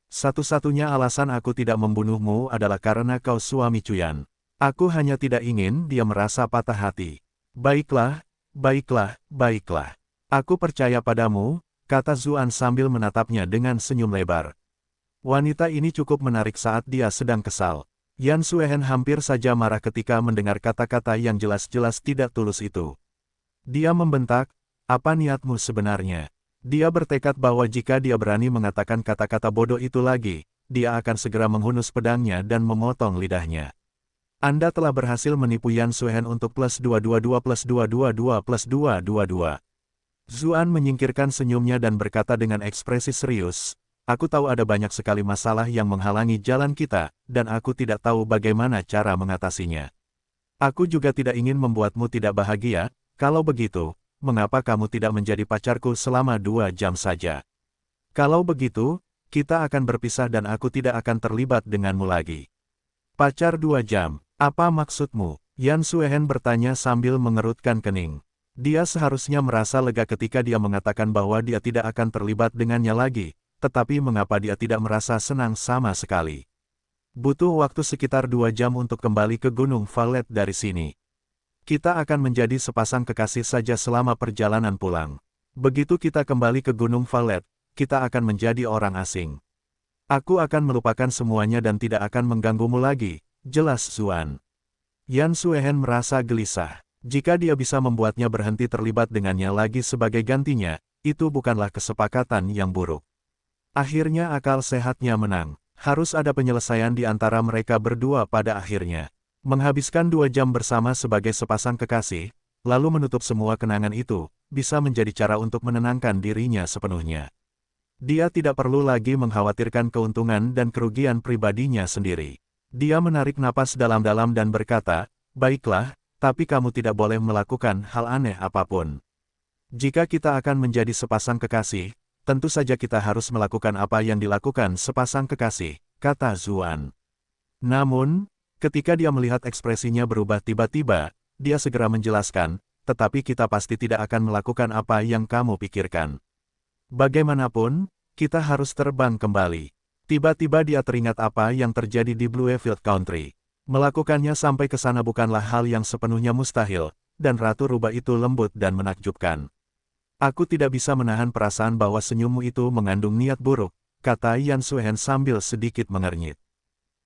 A: Satu-satunya alasan aku tidak membunuhmu adalah karena kau suami Cuyan. Aku hanya tidak ingin dia merasa patah hati. Baiklah, baiklah, baiklah. Aku percaya padamu, kata Zuan sambil menatapnya dengan senyum lebar. Wanita ini cukup menarik saat dia sedang kesal. Yan Suehen hampir saja marah ketika mendengar kata-kata yang jelas-jelas tidak tulus itu. Dia membentak, apa niatmu sebenarnya? Dia bertekad bahwa jika dia berani mengatakan kata-kata bodoh itu lagi, dia akan segera menghunus pedangnya dan memotong lidahnya. Anda telah berhasil menipu Yan Suehen untuk plus 222 plus 222 plus 222. Zuan menyingkirkan senyumnya dan berkata dengan ekspresi serius, aku tahu ada banyak sekali masalah yang menghalangi jalan kita, dan aku tidak tahu bagaimana cara mengatasinya. Aku juga tidak ingin membuatmu tidak bahagia, kalau begitu, mengapa kamu tidak menjadi pacarku selama 2 jam saja? Kalau begitu, kita akan berpisah dan aku tidak akan terlibat denganmu lagi. Pacar 2 jam, apa maksudmu? Yan Suehen bertanya sambil mengerutkan kening. Dia seharusnya merasa lega ketika dia mengatakan bahwa dia tidak akan terlibat dengannya lagi, tetapi mengapa dia tidak merasa senang sama sekali? Butuh waktu sekitar 2 jam untuk kembali ke Gunung Valet dari sini. Kita akan menjadi sepasang kekasih saja selama perjalanan pulang. Begitu kita kembali ke Gunung Valet, kita akan menjadi orang asing. Aku akan melupakan semuanya dan tidak akan mengganggumu lagi, jelas Zuan. Yan Suehen merasa gelisah. Jika dia bisa membuatnya berhenti terlibat dengannya lagi sebagai gantinya, itu bukanlah kesepakatan yang buruk. Akhirnya akal sehatnya menang. Harus ada penyelesaian di antara mereka berdua pada akhirnya. Menghabiskan 2 jam bersama sebagai sepasang kekasih, lalu menutup semua kenangan itu, bisa menjadi cara untuk menenangkan dirinya sepenuhnya. Dia tidak perlu lagi mengkhawatirkan keuntungan dan kerugian pribadinya sendiri. Dia menarik napas dalam-dalam dan berkata, baiklah, tapi kamu tidak boleh melakukan hal aneh apapun. Jika kita akan menjadi sepasang kekasih, tentu saja kita harus melakukan apa yang dilakukan sepasang kekasih, kata Zuan. Namun, ketika dia melihat ekspresinya berubah tiba-tiba, dia segera menjelaskan, tetapi kita pasti tidak akan melakukan apa yang kamu pikirkan. Bagaimanapun, kita harus terbang kembali. Tiba-tiba dia teringat apa yang terjadi di Bluefield Country. Melakukannya sampai ke sana bukanlah hal yang sepenuhnya mustahil, dan Ratu Rubah itu lembut dan menakjubkan. Aku tidak bisa menahan perasaan bahwa senyummu itu mengandung niat buruk, kata Yan Suehen sambil sedikit mengernyit.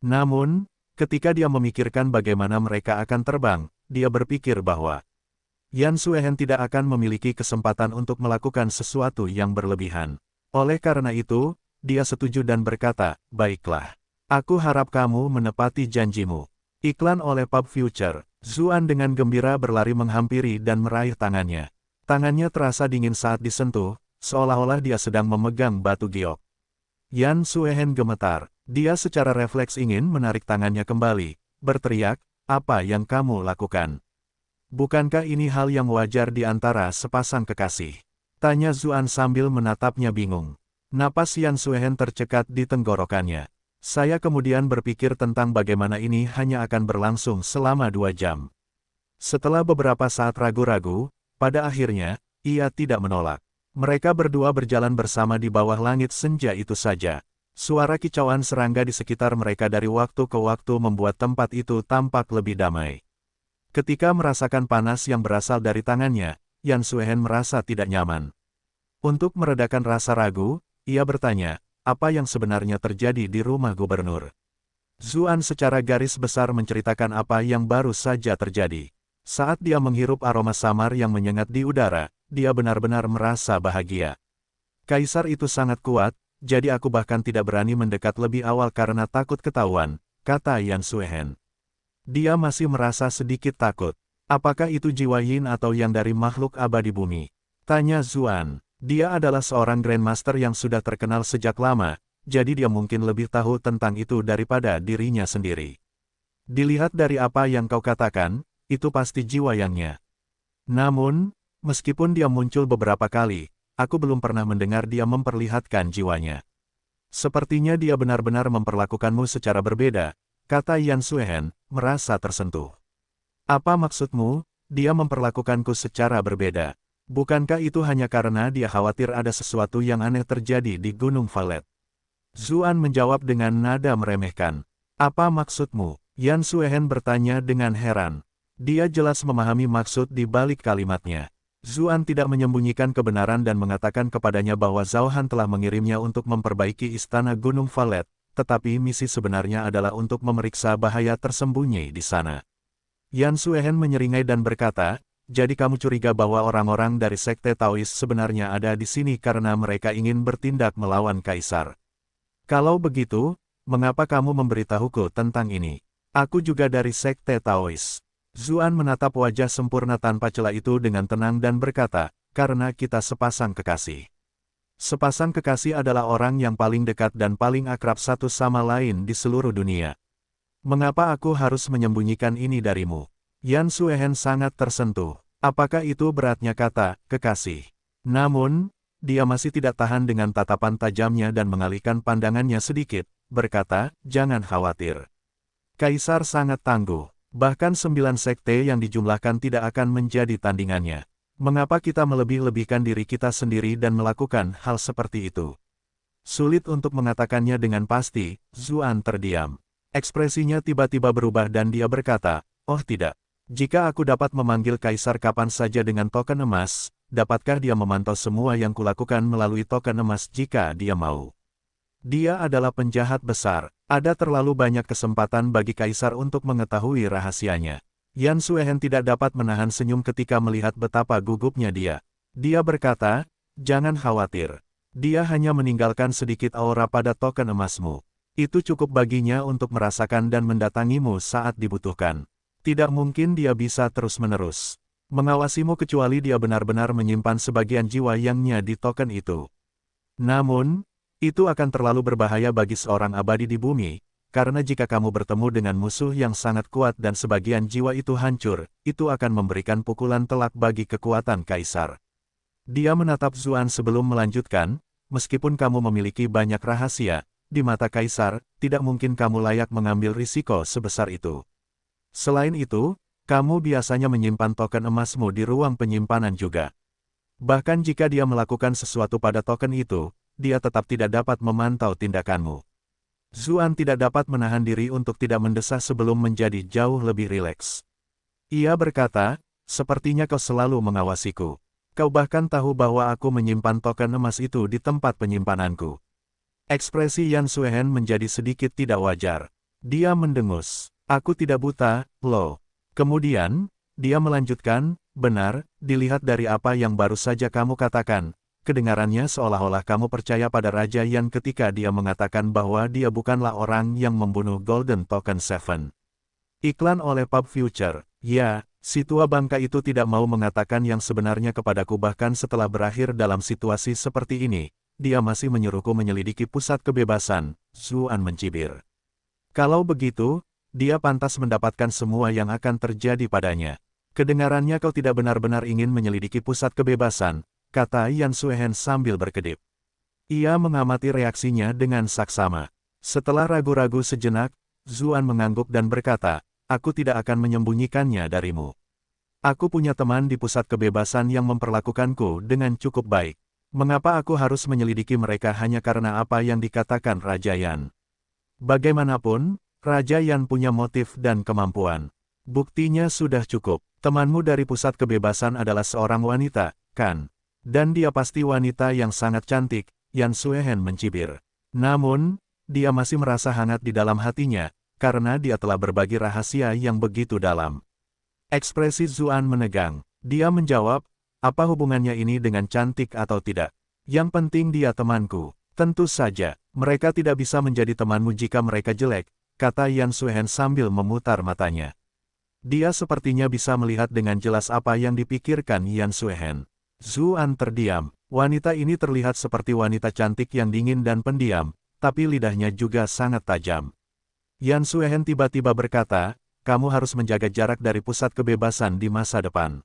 A: Namun, ketika dia memikirkan bagaimana mereka akan terbang, dia berpikir bahwa Yan Suehen tidak akan memiliki kesempatan untuk melakukan sesuatu yang berlebihan. Oleh karena itu, dia setuju dan berkata, baiklah. Aku harap kamu menepati janjimu. Iklan oleh Pub Future. Zuan dengan gembira berlari menghampiri dan meraih tangannya. Tangannya terasa dingin saat disentuh, seolah-olah dia sedang memegang batu giok. Yan Suehen gemetar. Dia secara refleks ingin menarik tangannya kembali, berteriak, apa yang kamu lakukan? Bukankah ini hal yang wajar di antara sepasang kekasih? Tanya Zuan sambil menatapnya bingung. Napas Yan Suehen tercekat di tenggorokannya. Saya kemudian berpikir tentang bagaimana ini hanya akan berlangsung selama 2 jam. Setelah beberapa saat ragu-ragu, pada akhirnya, ia tidak menolak. Mereka berdua berjalan bersama di bawah langit senja itu saja. Suara kicauan serangga di sekitar mereka dari waktu ke waktu membuat tempat itu tampak lebih damai. Ketika merasakan panas yang berasal dari tangannya, Yan Suehen merasa tidak nyaman. Untuk meredakan rasa ragu, ia bertanya, apa yang sebenarnya terjadi di rumah gubernur? Zuan secara garis besar menceritakan apa yang baru saja terjadi. Saat dia menghirup aroma samar yang menyengat di udara, dia benar-benar merasa bahagia. Kaisar itu sangat kuat, jadi aku bahkan tidak berani mendekat lebih awal karena takut ketahuan, kata Yan Suehen. Dia masih merasa sedikit takut. Apakah itu jiwa yin atau yang dari makhluk abadi bumi? Tanya Zuan. Dia adalah seorang Grandmaster yang sudah terkenal sejak lama, jadi dia mungkin lebih tahu tentang itu daripada dirinya sendiri. Dilihat dari apa yang kau katakan, itu pasti jiwa yangnya. Namun, meskipun dia muncul beberapa kali, aku belum pernah mendengar dia memperlihatkan jiwanya. Sepertinya dia benar-benar memperlakukanmu secara berbeda, kata Yan Suehen, merasa tersentuh. Apa maksudmu, dia memperlakukanku secara berbeda? Bukankah itu hanya karena dia khawatir ada sesuatu yang aneh terjadi di Gunung Valet? Zuan menjawab dengan nada meremehkan. Apa maksudmu? Yan Suehen bertanya dengan heran. Dia jelas memahami maksud di balik kalimatnya. Zuan tidak menyembunyikan kebenaran dan mengatakan kepadanya bahwa Zhao Han telah mengirimnya untuk memperbaiki istana Gunung Valet, tetapi misi sebenarnya adalah untuk memeriksa bahaya tersembunyi di sana. Yan Suehen menyeringai dan berkata, jadi kamu curiga bahwa orang-orang dari Sekte Taois sebenarnya ada di sini karena mereka ingin bertindak melawan Kaisar. Kalau begitu, mengapa kamu memberitahuku tentang ini? Aku juga dari Sekte Taois. Zuan menatap wajah sempurna tanpa celah itu dengan tenang dan berkata, karena kita sepasang kekasih. Sepasang kekasih adalah orang yang paling dekat dan paling akrab satu sama lain di seluruh dunia. Mengapa aku harus menyembunyikan ini darimu? Yan Suehen sangat tersentuh. Apakah itu beratnya kata, kekasih? Namun, dia masih tidak tahan dengan tatapan tajamnya dan mengalihkan pandangannya sedikit, berkata, jangan khawatir. Kaisar sangat tangguh. Bahkan 9 sekte yang dijumlahkan tidak akan menjadi tandingannya. Mengapa kita melebih-lebihkan diri kita sendiri dan melakukan hal seperti itu? Sulit untuk mengatakannya dengan pasti, Zuan terdiam. Ekspresinya tiba-tiba berubah dan dia berkata, oh tidak. Jika aku dapat memanggil Kaisar kapan saja dengan token emas, dapatkah dia memantau semua yang kulakukan melalui token emas jika dia mau? Dia adalah penjahat besar. Ada terlalu banyak kesempatan bagi Kaisar untuk mengetahui rahasianya. Yan Suehen tidak dapat menahan senyum ketika melihat betapa gugupnya dia. Dia berkata, jangan khawatir. Dia hanya meninggalkan sedikit aura pada token emasmu. Itu cukup baginya untuk merasakan dan mendatangimu saat dibutuhkan. Tidak mungkin dia bisa terus-menerus mengawasimu kecuali dia benar-benar menyimpan sebagian jiwa yangnya di token itu. Namun, itu akan terlalu berbahaya bagi seorang abadi di bumi. Karena jika kamu bertemu dengan musuh yang sangat kuat dan sebagian jiwa itu hancur, itu akan memberikan pukulan telak bagi kekuatan Kaisar. Dia menatap Zuan sebelum melanjutkan, meskipun kamu memiliki banyak rahasia, di mata Kaisar, tidak mungkin kamu layak mengambil risiko sebesar itu. Selain itu, kamu biasanya menyimpan token emasmu di ruang penyimpanan juga. Bahkan jika dia melakukan sesuatu pada token itu, dia tetap tidak dapat memantau tindakanmu. Zuan tidak dapat menahan diri untuk tidak mendesah sebelum menjadi jauh lebih rileks. Ia berkata, sepertinya kau selalu mengawasiku. Kau bahkan tahu bahwa aku menyimpan token emas itu di tempat penyimpananku. Ekspresi Yan Suehen menjadi sedikit tidak wajar. Dia mendengus. Aku tidak buta, loh. Kemudian, dia melanjutkan, benar, dilihat dari apa yang baru saja kamu katakan. Kedengarannya seolah-olah kamu percaya pada Raja Yan ketika dia mengatakan bahwa dia bukanlah orang yang membunuh Golden Token Seven. Iklan oleh Pub Future. Ya, si tua bangka itu tidak mau mengatakan yang sebenarnya kepadaku bahkan setelah berakhir dalam situasi seperti ini. Dia masih menyuruhku menyelidiki pusat kebebasan, Zuan mencibir. Kalau begitu, dia pantas mendapatkan semua yang akan terjadi padanya. Kedengarannya kau tidak benar-benar ingin menyelidiki pusat kebebasan, kata Yan Suehen sambil berkedip. Ia mengamati reaksinya dengan saksama. Setelah ragu-ragu sejenak, Zuan mengangguk dan berkata, aku tidak akan menyembunyikannya darimu. Aku punya teman di pusat kebebasan yang memperlakukanku dengan cukup baik. Mengapa aku harus menyelidiki mereka hanya karena apa yang dikatakan Raja Yan? Bagaimanapun, Raja Yan punya motif dan kemampuan. Buktinya sudah cukup. Temanmu dari pusat kebebasan adalah seorang wanita, kan? Dan dia pasti wanita yang sangat cantik, Yan Suehen mencibir. Namun, dia masih merasa hangat di dalam hatinya, karena dia telah berbagi rahasia yang begitu dalam. Ekspresi Zuan menegang. Dia menjawab, apa hubungannya ini dengan cantik atau tidak? Yang penting dia temanku. Tentu saja, mereka tidak bisa menjadi temanmu jika mereka jelek, kata Yan Suehen sambil memutar matanya. Dia sepertinya bisa melihat dengan jelas apa yang dipikirkan Yan Suehen. Zuan terdiam. Wanita ini terlihat seperti wanita cantik yang dingin dan pendiam, tapi lidahnya juga sangat tajam. Yan Suehen tiba-tiba berkata, kamu harus menjaga jarak dari pusat kebebasan di masa depan.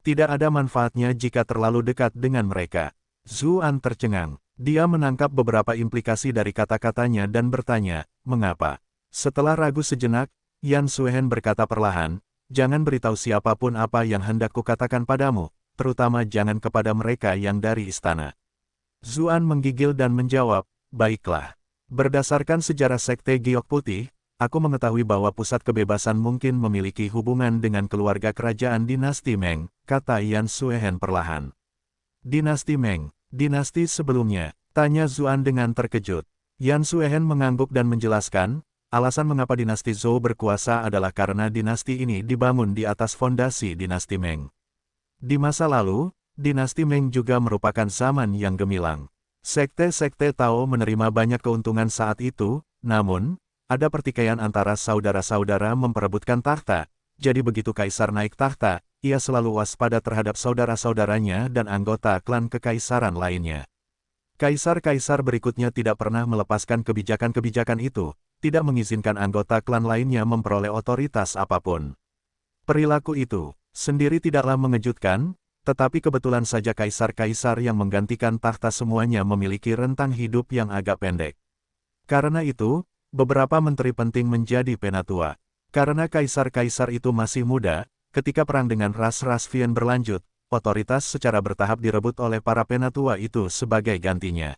A: Tidak ada manfaatnya jika terlalu dekat dengan mereka. Zuan tercengang. Dia menangkap beberapa implikasi dari kata-katanya dan bertanya, mengapa? Setelah ragu sejenak, Yan Suehen berkata perlahan, jangan beritahu siapapun apa yang hendak kukatakan padamu, terutama jangan kepada mereka yang dari istana. Zuan menggigil dan menjawab, baiklah. Berdasarkan sejarah Sekte Giok Putih, aku mengetahui bahwa pusat kebebasan mungkin memiliki hubungan dengan keluarga kerajaan dinasti Meng, kata Yan Suehen perlahan. Dinasti Meng, dinasti sebelumnya, tanya Zuan dengan terkejut. Yan Suehen mengangguk dan menjelaskan, alasan mengapa dinasti Zhou berkuasa adalah karena dinasti ini dibangun di atas fondasi dinasti Meng. Di masa lalu, dinasti Meng juga merupakan zaman yang gemilang. Sekte-sekte Tao menerima banyak keuntungan saat itu, namun, ada pertikaian antara saudara-saudara memperebutkan takhta. Jadi begitu kaisar naik takhta, ia selalu waspada terhadap saudara-saudaranya dan anggota klan kekaisaran lainnya. Kaisar-kaisar berikutnya tidak pernah melepaskan kebijakan-kebijakan itu, tidak mengizinkan anggota klan lainnya memperoleh otoritas apapun. Perilaku itu sendiri tidaklah mengejutkan, tetapi kebetulan saja kaisar-kaisar yang menggantikan takhta semuanya memiliki rentang hidup yang agak pendek. Karena itu, beberapa menteri penting menjadi penatua. Karena kaisar-kaisar itu masih muda, ketika perang dengan ras-ras Vian berlanjut, otoritas secara bertahap direbut oleh para penatua itu sebagai gantinya.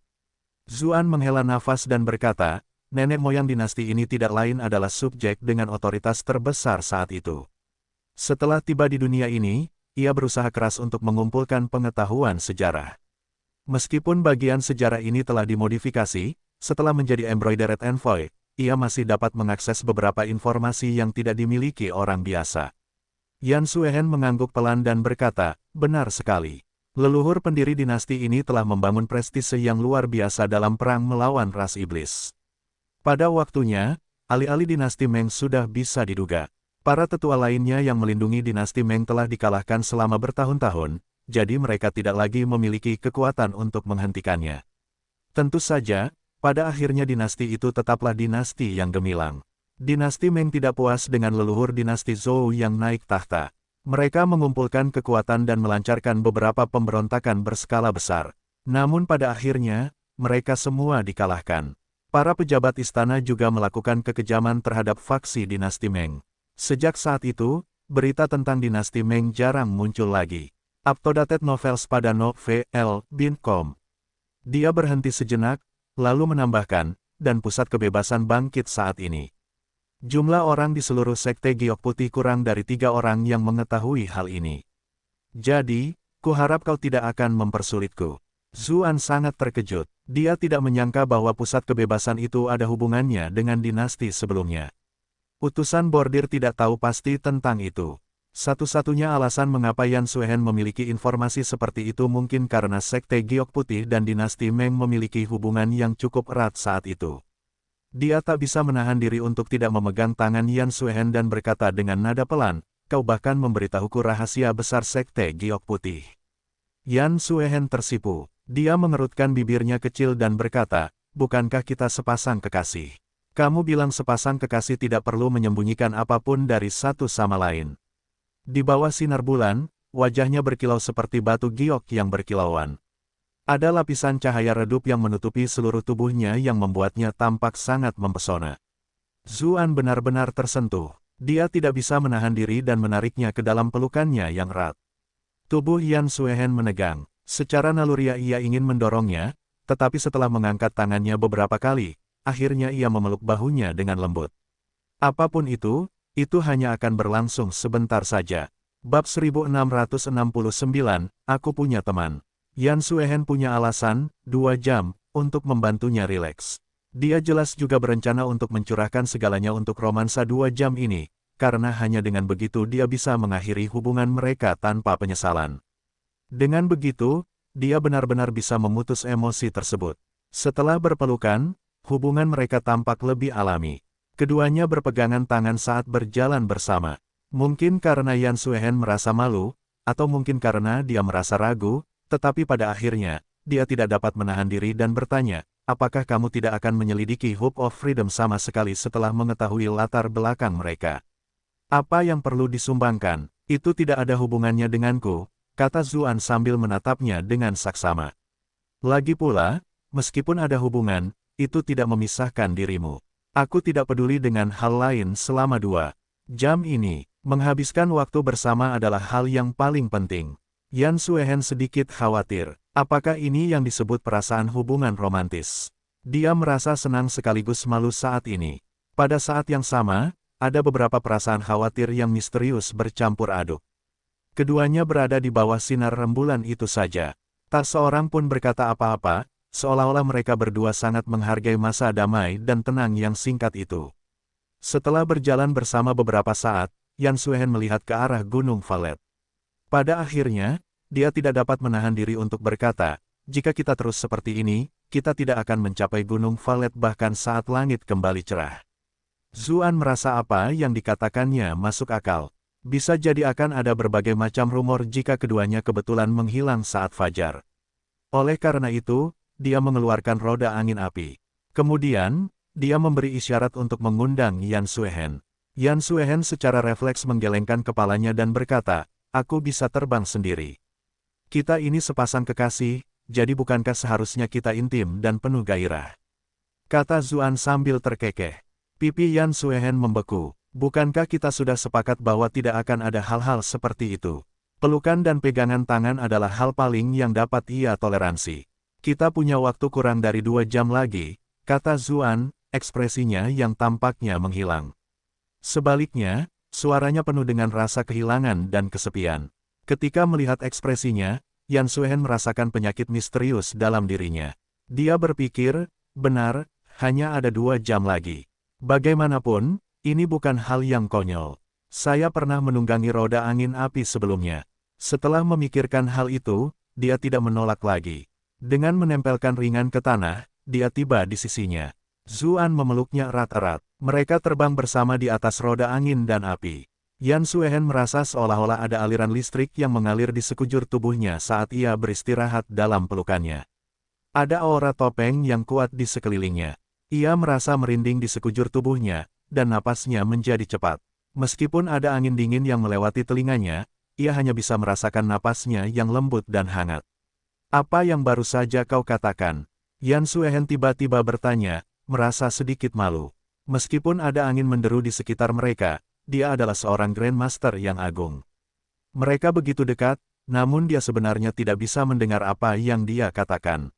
A: Zuan menghela nafas dan berkata, nenek moyang dinasti ini tidak lain adalah subjek dengan otoritas terbesar saat itu. Setelah tiba di dunia ini, ia berusaha keras untuk mengumpulkan pengetahuan sejarah. Meskipun bagian sejarah ini telah dimodifikasi, setelah menjadi embroidered envoy, ia masih dapat mengakses beberapa informasi yang tidak dimiliki orang biasa. Yan Suehen mengangguk pelan dan berkata, benar sekali. Leluhur pendiri dinasti ini telah membangun prestise yang luar biasa dalam perang melawan ras iblis. Pada waktunya, alih-alih dinasti Meng sudah bisa diduga. Para tetua lainnya yang melindungi dinasti Meng telah dikalahkan selama bertahun-tahun, jadi mereka tidak lagi memiliki kekuatan untuk menghentikannya. Tentu saja, pada akhirnya dinasti itu tetaplah dinasti yang gemilang. Dinasti Meng tidak puas dengan leluhur dinasti Zhou yang naik takhta. Mereka mengumpulkan kekuatan dan melancarkan beberapa pemberontakan berskala besar. Namun pada akhirnya, mereka semua dikalahkan. Para pejabat istana juga melakukan kekejaman terhadap faksi dinasti Meng. Sejak saat itu, berita tentang dinasti Meng jarang muncul lagi. Updated novels pada novel.com. Dia berhenti sejenak, lalu menambahkan, dan pusat kebebasan bangkit saat ini. Jumlah orang di seluruh sekte Giok Putih kurang dari 3 orang yang mengetahui hal ini. Jadi, kuharap kau tidak akan mempersulitku. Zuan sangat terkejut. Dia tidak menyangka bahwa pusat kebebasan itu ada hubungannya dengan dinasti sebelumnya. Utusan bordir tidak tahu pasti tentang itu. Satu-satunya alasan mengapa Yan Suehen memiliki informasi seperti itu mungkin karena sekte Giok Putih dan dinasti Meng memiliki hubungan yang cukup erat saat itu. Dia tak bisa menahan diri untuk tidak memegang tangan Yan Suehen dan berkata dengan nada pelan, kau bahkan memberitahuku rahasia besar sekte Giok Putih. Yan Suehen tersipu. Dia mengerutkan bibirnya kecil dan berkata, bukankah kita sepasang kekasih? Kamu bilang sepasang kekasih tidak perlu menyembunyikan apapun dari satu sama lain. Di bawah sinar bulan, wajahnya berkilau seperti batu giok yang berkilauan. Ada lapisan cahaya redup yang menutupi seluruh tubuhnya yang membuatnya tampak sangat mempesona. Zuan benar-benar tersentuh. Dia tidak bisa menahan diri dan menariknya ke dalam pelukannya yang erat. Tubuh Yan Suehen menegang. Secara naluriah ia ingin mendorongnya, tetapi setelah mengangkat tangannya beberapa kali, akhirnya ia memeluk bahunya dengan lembut. Apapun itu hanya akan berlangsung sebentar saja. Bab 1669, Aku Punya Teman. Yan Suehen punya alasan, 2 jam, untuk membantunya rileks. Dia jelas juga berencana untuk mencurahkan segalanya untuk romansa 2 jam ini, karena hanya dengan begitu dia bisa mengakhiri hubungan mereka tanpa penyesalan. Dengan begitu, dia benar-benar bisa memutus emosi tersebut. Setelah berpelukan, hubungan mereka tampak lebih alami. Keduanya berpegangan tangan saat berjalan bersama. Mungkin karena Yan Suehen merasa malu, atau mungkin karena dia merasa ragu, tetapi pada akhirnya, dia tidak dapat menahan diri dan bertanya, apakah kamu tidak akan menyelidiki Hope of Freedom sama sekali setelah mengetahui latar belakang mereka? Apa yang perlu disumbangkan, itu tidak ada hubungannya denganku, kata Zuan sambil menatapnya dengan saksama. Lagi pula, meskipun ada hubungan, itu tidak memisahkan dirimu. Aku tidak peduli dengan hal lain selama 2 jam ini. Menghabiskan waktu bersama adalah hal yang paling penting. Yan Suehen sedikit khawatir. Apakah ini yang disebut perasaan hubungan romantis? Dia merasa senang sekaligus malu saat ini. Pada saat yang sama, ada beberapa perasaan khawatir yang misterius bercampur aduk. Keduanya berada di bawah sinar rembulan itu saja. Tak seorang pun berkata apa-apa, seolah-olah mereka berdua sangat menghargai masa damai dan tenang yang singkat itu. Setelah berjalan bersama beberapa saat, Yan Suehen melihat ke arah Gunung Valet. Pada akhirnya, dia tidak dapat menahan diri untuk berkata, jika kita terus seperti ini, kita tidak akan mencapai Gunung Valet bahkan saat langit kembali cerah. Zuan merasa apa yang dikatakannya masuk akal. Bisa jadi akan ada berbagai macam rumor jika keduanya kebetulan menghilang saat fajar. Oleh karena itu, dia mengeluarkan roda angin api. Kemudian, dia memberi isyarat untuk mengundang Yan Suehen. Yan Suehen secara refleks menggelengkan kepalanya dan berkata, aku bisa terbang sendiri. Kita ini sepasang kekasih, jadi bukankah seharusnya kita intim dan penuh gairah? Kata Zuan sambil terkekeh. Pipi Yan Suehen membeku. Bukankah kita sudah sepakat bahwa tidak akan ada hal-hal seperti itu? Pelukan dan pegangan tangan adalah hal paling yang dapat ia toleransi. Kita punya waktu kurang dari 2 jam lagi, kata Zuan, ekspresinya yang tampaknya menghilang. Sebaliknya, suaranya penuh dengan rasa kehilangan dan kesepian. Ketika melihat ekspresinya, Yan Suehen merasakan penyakit misterius dalam dirinya. Dia berpikir, benar, hanya ada 2 jam lagi. Bagaimanapun, ini bukan hal yang konyol. Saya pernah menunggangi roda angin api sebelumnya. Setelah memikirkan hal itu, dia tidak menolak lagi. Dengan menempelkan ringan ke tanah, dia tiba di sisinya. Zuan memeluknya erat-erat. Mereka terbang bersama di atas roda angin dan api. Yan Suehen merasa seolah-olah ada aliran listrik yang mengalir di sekujur tubuhnya saat ia beristirahat dalam pelukannya. Ada aura topeng yang kuat di sekelilingnya. Ia merasa merinding di sekujur tubuhnya, dan napasnya menjadi cepat. Meskipun ada angin dingin yang melewati telinganya, ia hanya bisa merasakan napasnya yang lembut dan hangat. Apa yang baru saja kau katakan? Yan Suehen tiba-tiba bertanya, merasa sedikit malu. Meskipun ada angin menderu di sekitar mereka, dia adalah seorang Grandmaster yang agung. Mereka begitu dekat, namun dia sebenarnya tidak bisa mendengar apa yang dia katakan.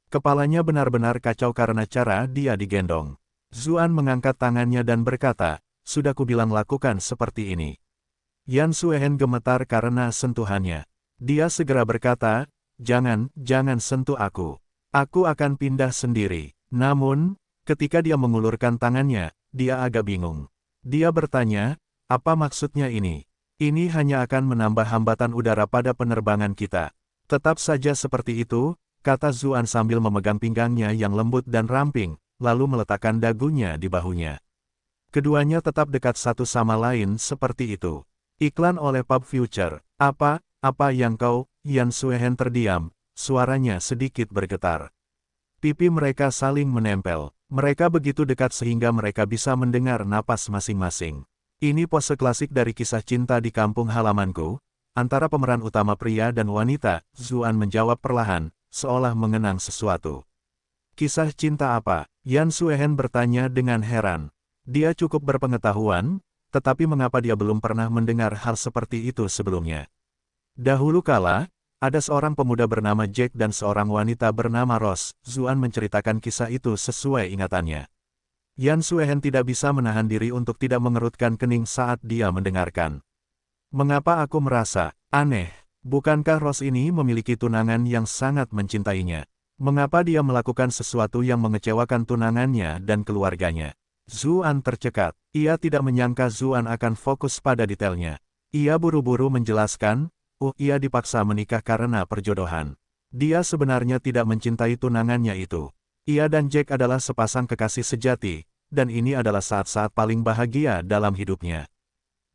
A: Kepalanya benar-benar kacau karena cara dia digendong. Zuan mengangkat tangannya dan berkata, sudah kubilang lakukan seperti ini. Yan Suehen gemetar karena sentuhannya. Dia segera berkata, jangan sentuh aku. Aku akan pindah sendiri. Namun, ketika dia mengulurkan tangannya, dia agak bingung. Dia bertanya, apa maksudnya ini? Ini hanya akan menambah hambatan udara pada penerbangan kita. Tetap saja seperti itu, kata Zuan sambil memegang pinggangnya yang lembut dan ramping, lalu meletakkan dagunya di bahunya. Keduanya tetap dekat satu sama lain seperti itu. Iklan oleh Pub Future. Apa yang kau? Yan Suehen terdiam, suaranya sedikit bergetar. Pipi mereka saling menempel. Mereka begitu dekat sehingga mereka bisa mendengar napas masing-masing. Ini pose klasik dari kisah cinta di kampung halamanku, antara pemeran utama pria dan wanita, Zuan menjawab perlahan, seolah mengenang sesuatu. Kisah cinta apa? Yan Suehen bertanya dengan heran. Dia cukup berpengetahuan, tetapi mengapa dia belum pernah mendengar hal seperti itu sebelumnya? Dahulu kala, ada seorang pemuda bernama Jack dan seorang wanita bernama Rose. Zuan menceritakan kisah itu sesuai ingatannya. Yan Suehen tidak bisa menahan diri untuk tidak mengerutkan kening saat dia mendengarkan. Mengapa aku merasa aneh? Bukankah Rose ini memiliki tunangan yang sangat mencintainya? Mengapa dia melakukan sesuatu yang mengecewakan tunangannya dan keluarganya? Zuan tercekat. Ia tidak menyangka Zuan akan fokus pada detailnya. Ia buru-buru menjelaskan, ia dipaksa menikah karena perjodohan. Dia sebenarnya tidak mencintai tunangannya itu. Ia dan Jack adalah sepasang kekasih sejati, dan ini adalah saat-saat paling bahagia dalam hidupnya.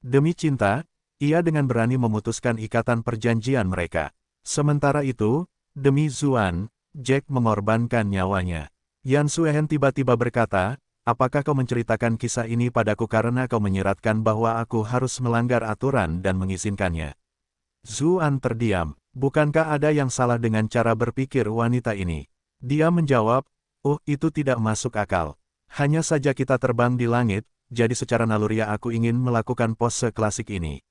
A: Demi cinta, ia dengan berani memutuskan ikatan perjanjian mereka. Sementara itu, demi Zuan, Jack mengorbankan nyawanya. Yan Suehen tiba-tiba berkata, apakah kau menceritakan kisah ini padaku karena kau menyiratkan bahwa aku harus melanggar aturan dan mengizinkannya? Zuan terdiam. Bukankah ada yang salah dengan cara berpikir wanita ini? Dia menjawab, itu tidak masuk akal. Hanya saja kita terbang di langit, jadi secara naluriah aku ingin melakukan pose klasik ini.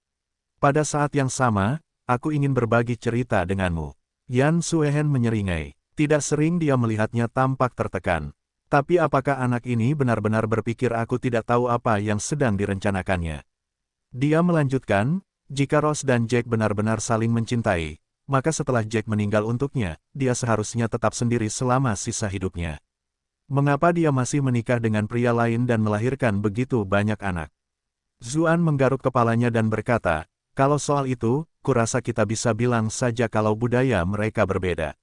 A: Pada saat yang sama, aku ingin berbagi cerita denganmu. Yan Suehen menyeringai. Tidak sering dia melihatnya tampak tertekan. Tapi apakah anak ini benar-benar berpikir aku tidak tahu apa yang sedang direncanakannya? Dia melanjutkan, jika Rose dan Jack benar-benar saling mencintai, maka setelah Jack meninggal untuknya, dia seharusnya tetap sendiri selama sisa hidupnya. Mengapa dia masih menikah dengan pria lain dan melahirkan begitu banyak anak? Zuan menggaruk kepalanya dan berkata, kalau soal itu, kurasa kita bisa bilang saja kalau budaya mereka berbeda.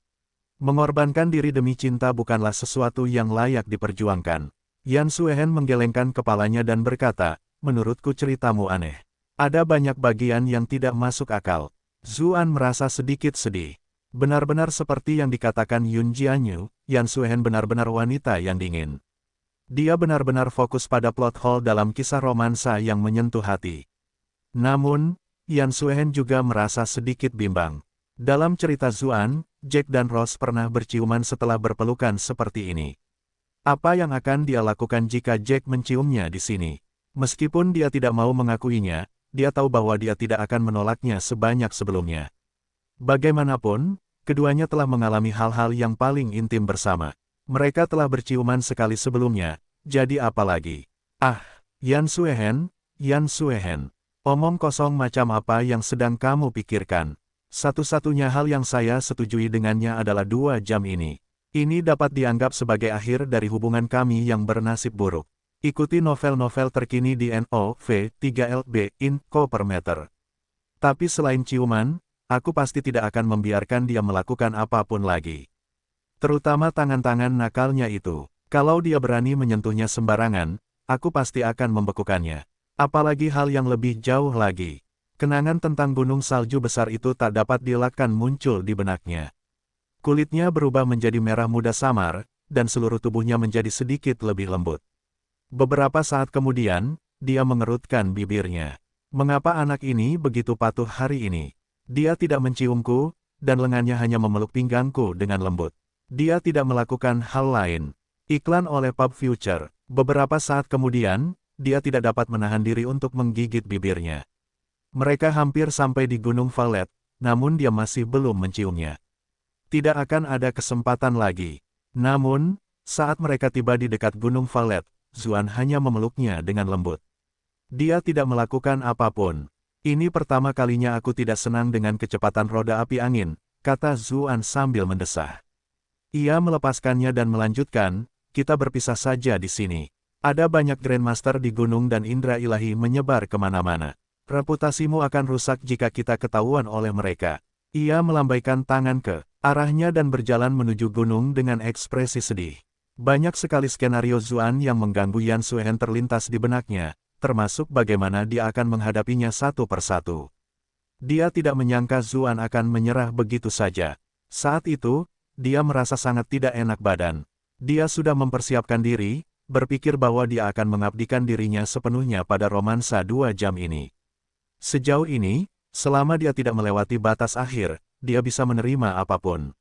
A: Mengorbankan diri demi cinta bukanlah sesuatu yang layak diperjuangkan. Yan Suehen menggelengkan kepalanya dan berkata, menurutku ceritamu aneh. Ada banyak bagian yang tidak masuk akal. Zuan merasa sedikit sedih. Benar-benar seperti yang dikatakan Yun Jianyu, Yan Suehen benar-benar wanita yang dingin. Dia benar-benar fokus pada plot hole dalam kisah romansa yang menyentuh hati. Namun, Yan Suehen juga merasa sedikit bimbang. Dalam cerita Zuan, Jack dan Rose pernah berciuman setelah berpelukan seperti ini. Apa yang akan dia lakukan jika Jack menciumnya di sini? Meskipun dia tidak mau mengakuinya, dia tahu bahwa dia tidak akan menolaknya sebanyak sebelumnya. Bagaimanapun, keduanya telah mengalami hal-hal yang paling intim bersama. Mereka telah berciuman sekali sebelumnya, jadi apa lagi? Ah, Yan Suehen, omong kosong macam apa yang sedang kamu pikirkan? Satu-satunya hal yang saya setujui dengannya adalah 2 jam ini. Ini dapat dianggap sebagai akhir dari hubungan kami yang bernasib buruk. Ikuti novel-novel terkini di NOV3LB Info per meter. Tapi selain ciuman, aku pasti tidak akan membiarkan dia melakukan apapun lagi. Terutama tangan-tangan nakalnya itu. Kalau dia berani menyentuhnya sembarangan, aku pasti akan membekukannya. Apalagi hal yang lebih jauh lagi. Kenangan tentang gunung salju besar itu tak dapat dielakkan muncul di benaknya. Kulitnya berubah menjadi merah muda samar, dan seluruh tubuhnya menjadi sedikit lebih lembut. Beberapa saat kemudian, dia mengerutkan bibirnya. Mengapa anak ini begitu patuh hari ini? Dia tidak menciumku, dan lengannya hanya memeluk pinggangku dengan lembut. Dia tidak melakukan hal lain. Iklan oleh Pub Future. Beberapa saat kemudian, dia tidak dapat menahan diri untuk menggigit bibirnya. Mereka hampir sampai di Gunung Valet, namun dia masih belum menciumnya. Tidak akan ada kesempatan lagi. Namun, saat mereka tiba di dekat Gunung Valet, Zuan hanya memeluknya dengan lembut. Dia tidak melakukan apapun. Ini pertama kalinya aku tidak senang dengan kecepatan roda api angin, kata Zuan sambil mendesah. Ia melepaskannya dan melanjutkan, kita berpisah saja di sini. Ada banyak Grandmaster di gunung dan indera ilahi menyebar kemana-mana. Reputasimu akan rusak jika kita ketahuan oleh mereka. Ia melambaikan tangan ke arahnya dan berjalan menuju gunung dengan ekspresi sedih. Banyak sekali skenario Zuan yang mengganggu Yan Suehen terlintas di benaknya, termasuk bagaimana dia akan menghadapinya satu persatu. Dia tidak menyangka Zuan akan menyerah begitu saja. Saat itu, dia merasa sangat tidak enak badan. Dia sudah mempersiapkan diri, berpikir bahwa dia akan mengabdikan dirinya sepenuhnya pada romansa 2 jam ini. Sejauh ini, selama dia tidak melewati batas akhir, dia bisa menerima apapun.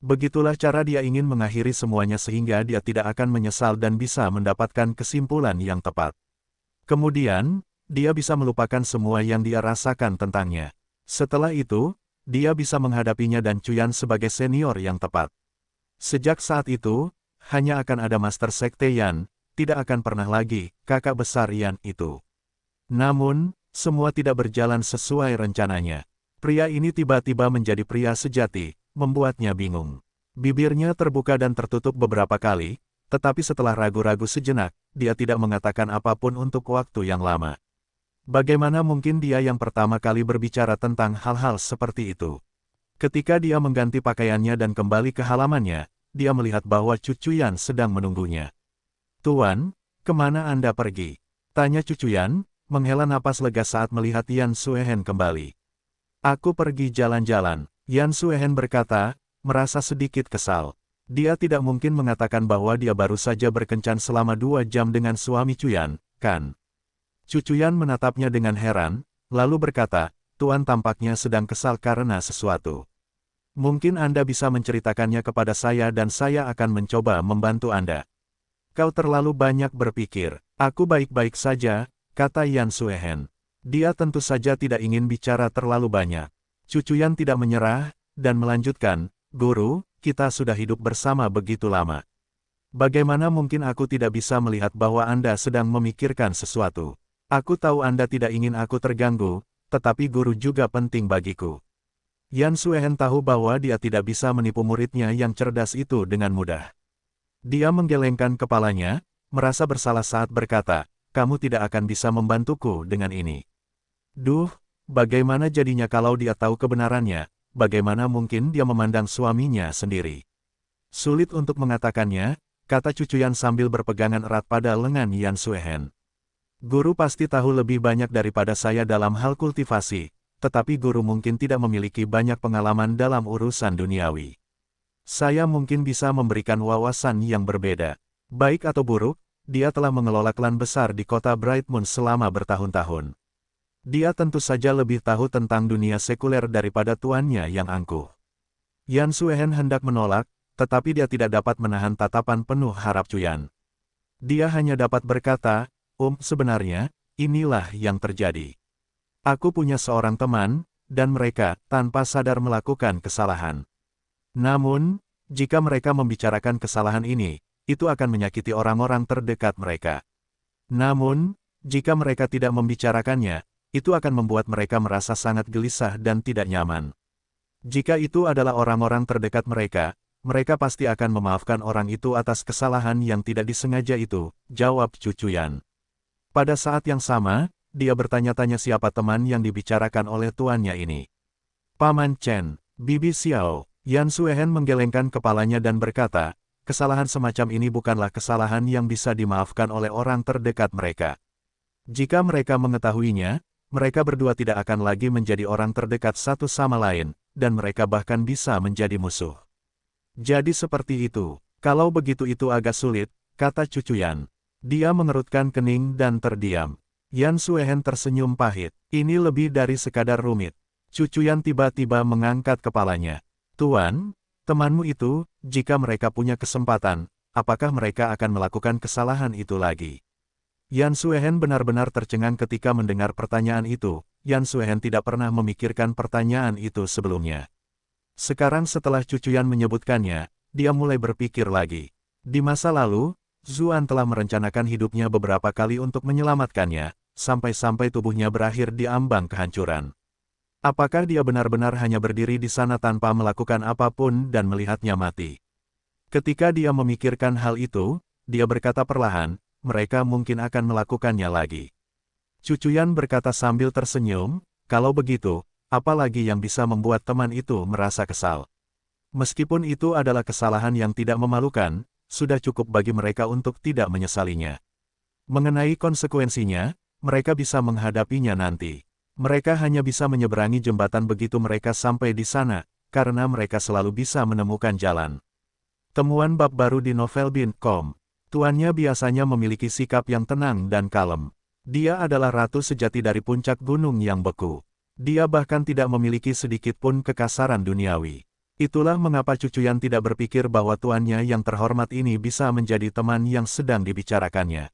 A: Begitulah cara dia ingin mengakhiri semuanya sehingga dia tidak akan menyesal dan bisa mendapatkan kesimpulan yang tepat. Kemudian, dia bisa melupakan semua yang dia rasakan tentangnya. Setelah itu, dia bisa menghadapinya dan Cuyan sebagai senior yang tepat. Sejak saat itu, hanya akan ada Master Sekte Yan, tidak akan pernah lagi kakak besar Yan itu. Namun, semua tidak berjalan sesuai rencananya. Pria ini tiba-tiba menjadi pria sejati, membuatnya bingung. Bibirnya terbuka dan tertutup beberapa kali, tetapi setelah ragu-ragu sejenak, dia tidak mengatakan apapun untuk waktu yang lama. Bagaimana mungkin dia yang pertama kali berbicara tentang hal-hal seperti itu? Ketika dia mengganti pakaiannya dan kembali ke halamannya, dia melihat bahwa Cucuyan sedang menunggunya. "Tuan, kemana Anda pergi?" tanya Cucuyan, menghela napas lega saat melihat Yan Suehen kembali. "Aku pergi jalan-jalan," Yan Suehen berkata, merasa sedikit kesal. Dia tidak mungkin mengatakan bahwa dia baru saja berkencan selama 2 jam dengan suami Cuyan, kan? Cucuyan menatapnya dengan heran, lalu berkata, "Tuan tampaknya sedang kesal karena sesuatu. Mungkin Anda bisa menceritakannya kepada saya dan saya akan mencoba membantu Anda." "Kau terlalu banyak berpikir. Aku baik-baik saja," kata Yan Suehen. Dia tentu saja tidak ingin bicara terlalu banyak. Cucuyan tidak menyerah, dan melanjutkan, "Guru, kita sudah hidup bersama begitu lama. Bagaimana mungkin aku tidak bisa melihat bahwa Anda sedang memikirkan sesuatu? Aku tahu Anda tidak ingin aku terganggu, tetapi guru juga penting bagiku." Yan Suehen tahu bahwa dia tidak bisa menipu muridnya yang cerdas itu dengan mudah. Dia menggelengkan kepalanya, merasa bersalah saat berkata, "Kamu tidak akan bisa membantuku dengan ini." "Duh, bagaimana jadinya kalau dia tahu kebenarannya, bagaimana mungkin dia memandang suaminya sendiri. Sulit untuk mengatakannya, kata Cucuyan sambil berpegangan erat pada lengan Yan Suehen. Guru pasti tahu lebih banyak daripada saya dalam hal kultivasi, tetapi guru mungkin tidak memiliki banyak pengalaman dalam urusan duniawi. Saya mungkin bisa memberikan wawasan yang berbeda. Baik atau buruk, dia telah mengelola klan besar di kota Brightmoon selama bertahun-tahun. Dia tentu saja lebih tahu tentang dunia sekuler daripada tuannya yang angkuh. Yan Suehen hendak menolak, tetapi dia tidak dapat menahan tatapan penuh harap Cuyan. Dia hanya dapat berkata, sebenarnya, inilah yang terjadi. Aku punya seorang teman, dan mereka, tanpa sadar melakukan kesalahan. Namun, jika mereka membicarakan kesalahan ini, itu akan menyakiti orang-orang terdekat mereka. Namun, jika mereka tidak membicarakannya, itu akan membuat mereka merasa sangat gelisah dan tidak nyaman. Jika itu adalah orang-orang terdekat mereka, mereka pasti akan memaafkan orang itu atas kesalahan yang tidak disengaja itu, jawab Cucuyan. Pada saat yang sama, dia bertanya-tanya siapa teman yang dibicarakan oleh tuannya ini. Paman Chen, Bibi Xiao. Yan Suehen menggelengkan kepalanya dan berkata, kesalahan semacam ini bukanlah kesalahan yang bisa dimaafkan oleh orang terdekat mereka. Jika mereka mengetahuinya, mereka berdua tidak akan lagi menjadi orang terdekat satu sama lain, dan mereka bahkan bisa menjadi musuh. Jadi seperti itu. Kalau begitu itu agak sulit, kata Cucuyan. Dia mengerutkan kening dan terdiam. Yan Suehen tersenyum pahit. Ini lebih dari sekadar rumit. Cucuyan tiba-tiba mengangkat kepalanya. Tuan, temanmu itu, jika mereka punya kesempatan, apakah mereka akan melakukan kesalahan itu lagi? Yan Suehen benar-benar tercengang ketika mendengar pertanyaan itu. Yan Suehen tidak pernah memikirkan pertanyaan itu sebelumnya. Sekarang setelah Cucuyan menyebutkannya, dia mulai berpikir lagi. Di masa lalu, Zuan telah merencanakan hidupnya beberapa kali untuk menyelamatkannya, sampai-sampai tubuhnya berakhir di ambang kehancuran. Apakah dia benar-benar hanya berdiri di sana tanpa melakukan apapun dan melihatnya mati? Ketika dia memikirkan hal itu, dia berkata perlahan, mereka mungkin akan melakukannya lagi. Cucuyan berkata sambil tersenyum, kalau begitu, apa lagi yang bisa membuat teman itu merasa kesal? Meskipun itu adalah kesalahan yang tidak memalukan, sudah cukup bagi mereka untuk tidak menyesalinya. Mengenai konsekuensinya, mereka bisa menghadapinya nanti. Mereka hanya bisa menyeberangi jembatan begitu mereka sampai di sana, karena mereka selalu bisa menemukan jalan. Temuan bab baru di novelbin.com. Tuannya biasanya memiliki sikap yang tenang dan kalem. Dia adalah ratu sejati dari puncak gunung yang beku. Dia bahkan tidak memiliki sedikit pun kekasaran duniawi. Itulah mengapa Cucuyan tidak berpikir bahwa tuannya yang terhormat ini bisa menjadi teman yang sedang dibicarakannya.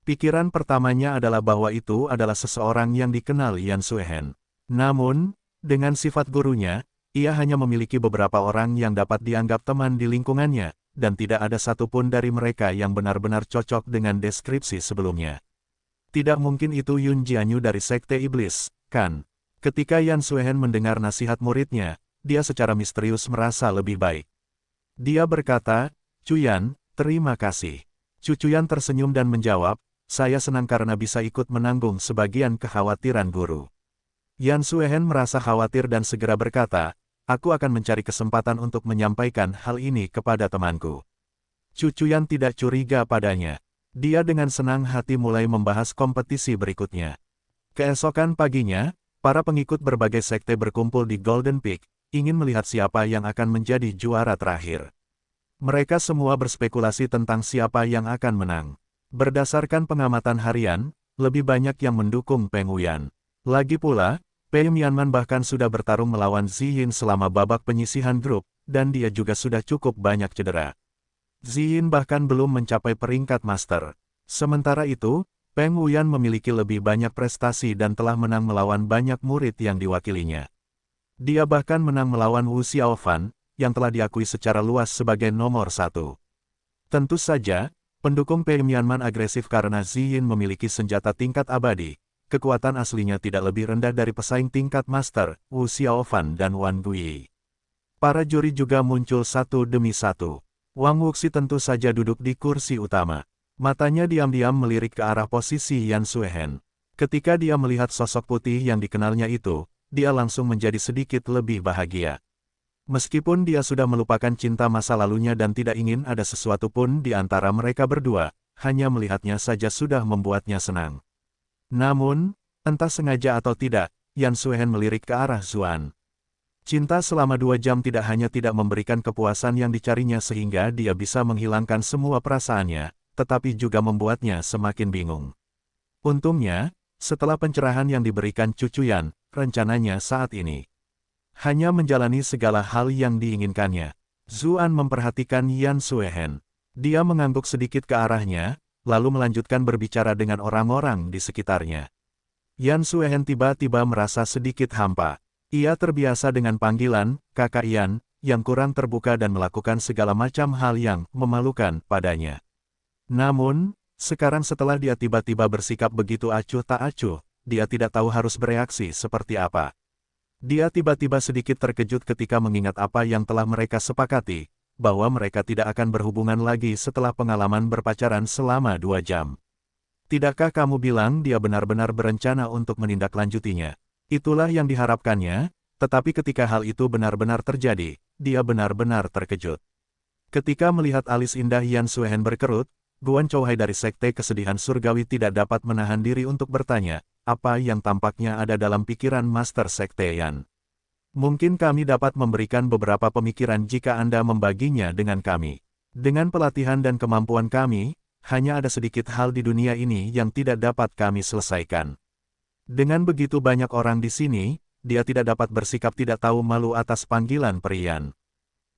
A: Pikiran pertamanya adalah bahwa itu adalah seseorang yang dikenal Yan Suehen. Namun, dengan sifat gurunya, ia hanya memiliki beberapa orang yang dapat dianggap teman di lingkungannya, dan tidak ada satupun dari mereka yang benar-benar cocok dengan deskripsi sebelumnya. Tidak mungkin itu Yun Jianyu dari Sekte Iblis, kan? Ketika Yan Suehen mendengar nasihat muridnya, dia secara misterius merasa lebih baik. Dia berkata, Cuyan, terima kasih. Cucuyan tersenyum dan menjawab, saya senang karena bisa ikut menanggung sebagian kekhawatiran guru. Yan Suehen merasa khawatir dan segera berkata, aku akan mencari kesempatan untuk menyampaikan hal ini kepada temanku. Cucuyan tidak curiga padanya. Dia dengan senang hati mulai membahas kompetisi berikutnya. Keesokan paginya, para pengikut berbagai sekte berkumpul di Golden Peak, ingin melihat siapa yang akan menjadi juara terakhir. Mereka semua berspekulasi tentang siapa yang akan menang. Berdasarkan pengamatan harian, lebih banyak yang mendukung Peng Wuyan. Lagi pula, Pei Mianman bahkan sudah bertarung melawan Ziyin selama babak penyisihan grup, dan dia juga sudah cukup banyak cedera. Ziyin bahkan belum mencapai peringkat master. Sementara itu, Peng Wuyan memiliki lebih banyak prestasi dan telah menang melawan banyak murid yang diwakilinya. Dia bahkan menang melawan Wu Xiaofan, yang telah diakui secara luas sebagai nomor 1. Tentu saja, pendukung Pei Mianman agresif karena Ziyin memiliki senjata tingkat abadi. Kekuatan aslinya tidak lebih rendah dari pesaing tingkat master, Wu Xiaofan dan Wan Guiyi. Para juri juga muncul satu demi satu. Wang Wuxi tentu saja duduk di kursi utama. Matanya diam-diam melirik ke arah posisi Yan Suehen. Ketika dia melihat sosok putih yang dikenalnya itu, dia langsung menjadi sedikit lebih bahagia. Meskipun dia sudah melupakan cinta masa lalunya dan tidak ingin ada sesuatu pun di antara mereka berdua, hanya melihatnya saja sudah membuatnya senang. Namun, entah sengaja atau tidak, Yan Suehen melirik ke arah Zuan. Cinta selama 2 jam tidak hanya tidak memberikan kepuasan yang dicarinya sehingga dia bisa menghilangkan semua perasaannya, tetapi juga membuatnya semakin bingung. Untungnya, setelah pencerahan yang diberikan cucu Yan, rencananya saat ini hanya menjalani segala hal yang diinginkannya. Zuan memperhatikan Yan Suehen. Dia mengangguk sedikit ke arahnya, lalu melanjutkan berbicara dengan orang-orang di sekitarnya. Yan Suehen tiba-tiba merasa sedikit hampa. Ia terbiasa dengan panggilan, kakak Yan, yang kurang terbuka dan melakukan segala macam hal yang memalukan padanya. Namun, sekarang setelah dia tiba-tiba bersikap begitu acuh tak acuh, dia tidak tahu harus bereaksi seperti apa. Dia tiba-tiba sedikit terkejut ketika mengingat apa yang telah mereka sepakati, bahwa mereka tidak akan berhubungan lagi setelah pengalaman berpacaran selama 2 jam. Tidakkah kamu bilang dia benar-benar berencana untuk menindaklanjutinya? Itulah yang diharapkannya, tetapi ketika hal itu benar-benar terjadi, dia benar-benar terkejut. Ketika melihat alis indah Yan Suehen berkerut, Guan Chouhai dari Sekte Kesedihan Surgawi tidak dapat menahan diri untuk bertanya, apa yang tampaknya ada dalam pikiran Master Sekte Yan. Mungkin kami dapat memberikan beberapa pemikiran jika Anda membaginya dengan kami. Dengan pelatihan dan kemampuan kami, hanya ada sedikit hal di dunia ini yang tidak dapat kami selesaikan. Dengan begitu banyak orang di sini, dia tidak dapat bersikap tidak tahu malu atas panggilan Perian.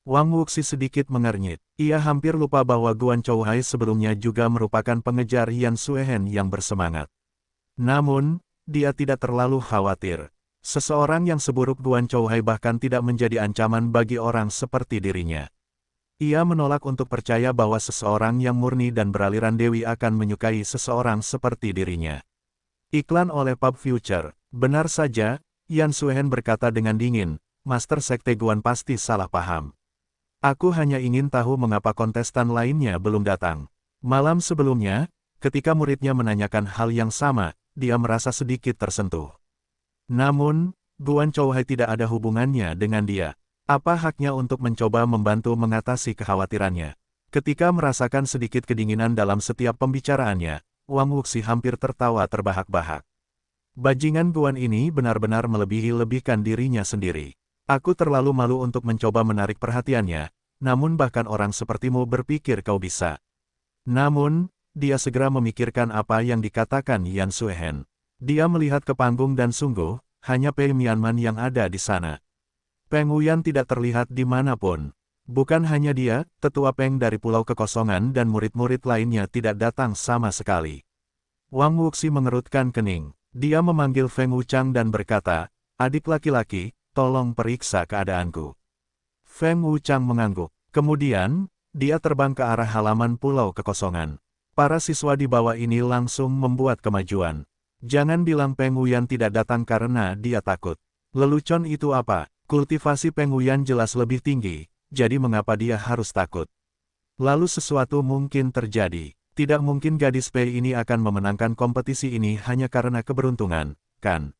A: Wang Wuxi sedikit mengernyit. Ia hampir lupa bahwa Guan Chouhai sebelumnya juga merupakan pengejar Yan Suehen yang bersemangat. Namun, dia tidak terlalu khawatir. Seseorang yang seburuk Guan Chouhai bahkan tidak menjadi ancaman bagi orang seperti dirinya. Ia menolak untuk percaya bahwa seseorang yang murni dan beraliran dewi akan menyukai seseorang seperti dirinya. Iklan oleh Pub Future. Benar saja, Yan Suehen berkata dengan dingin, Master Sekte Guan pasti salah paham. Aku hanya ingin tahu mengapa kontestan lainnya belum datang. Malam sebelumnya, ketika muridnya menanyakan hal yang sama, dia merasa sedikit tersentuh. Namun, Guan Chouhai tidak ada hubungannya dengan dia. Apa haknya untuk mencoba membantu mengatasi kekhawatirannya? Ketika merasakan sedikit kedinginan dalam setiap pembicaraannya, Wang Wuxi hampir tertawa terbahak-bahak. Bajingan Guan ini benar-benar melebihi-lebihkan dirinya sendiri. Aku terlalu malu untuk mencoba menarik perhatiannya, namun bahkan orang sepertimu berpikir kau bisa. Namun, dia segera memikirkan apa yang dikatakan Yan Suehen. Dia melihat ke panggung dan sungguh, hanya Pei Mianman yang ada di sana. Peng Wuyan tidak terlihat di manapun. Bukan hanya dia, tetua Peng dari Pulau Kekosongan dan murid-murid lainnya tidak datang sama sekali. Wang Wuxi mengerutkan kening. Dia memanggil Feng Wuchang dan berkata, adik laki-laki, tolong periksa keadaanku. Feng Wuchang mengangguk. Kemudian, dia terbang ke arah halaman Pulau Kekosongan. Para siswa di bawah ini langsung membuat kemajuan. Jangan bilang Peng Wuyan tidak datang karena dia takut. Lelucon itu apa? Kultivasi Peng Wuyan jelas lebih tinggi, jadi mengapa dia harus takut? Lalu sesuatu mungkin terjadi. Tidak mungkin gadis Pei ini akan memenangkan kompetisi ini hanya karena keberuntungan, kan?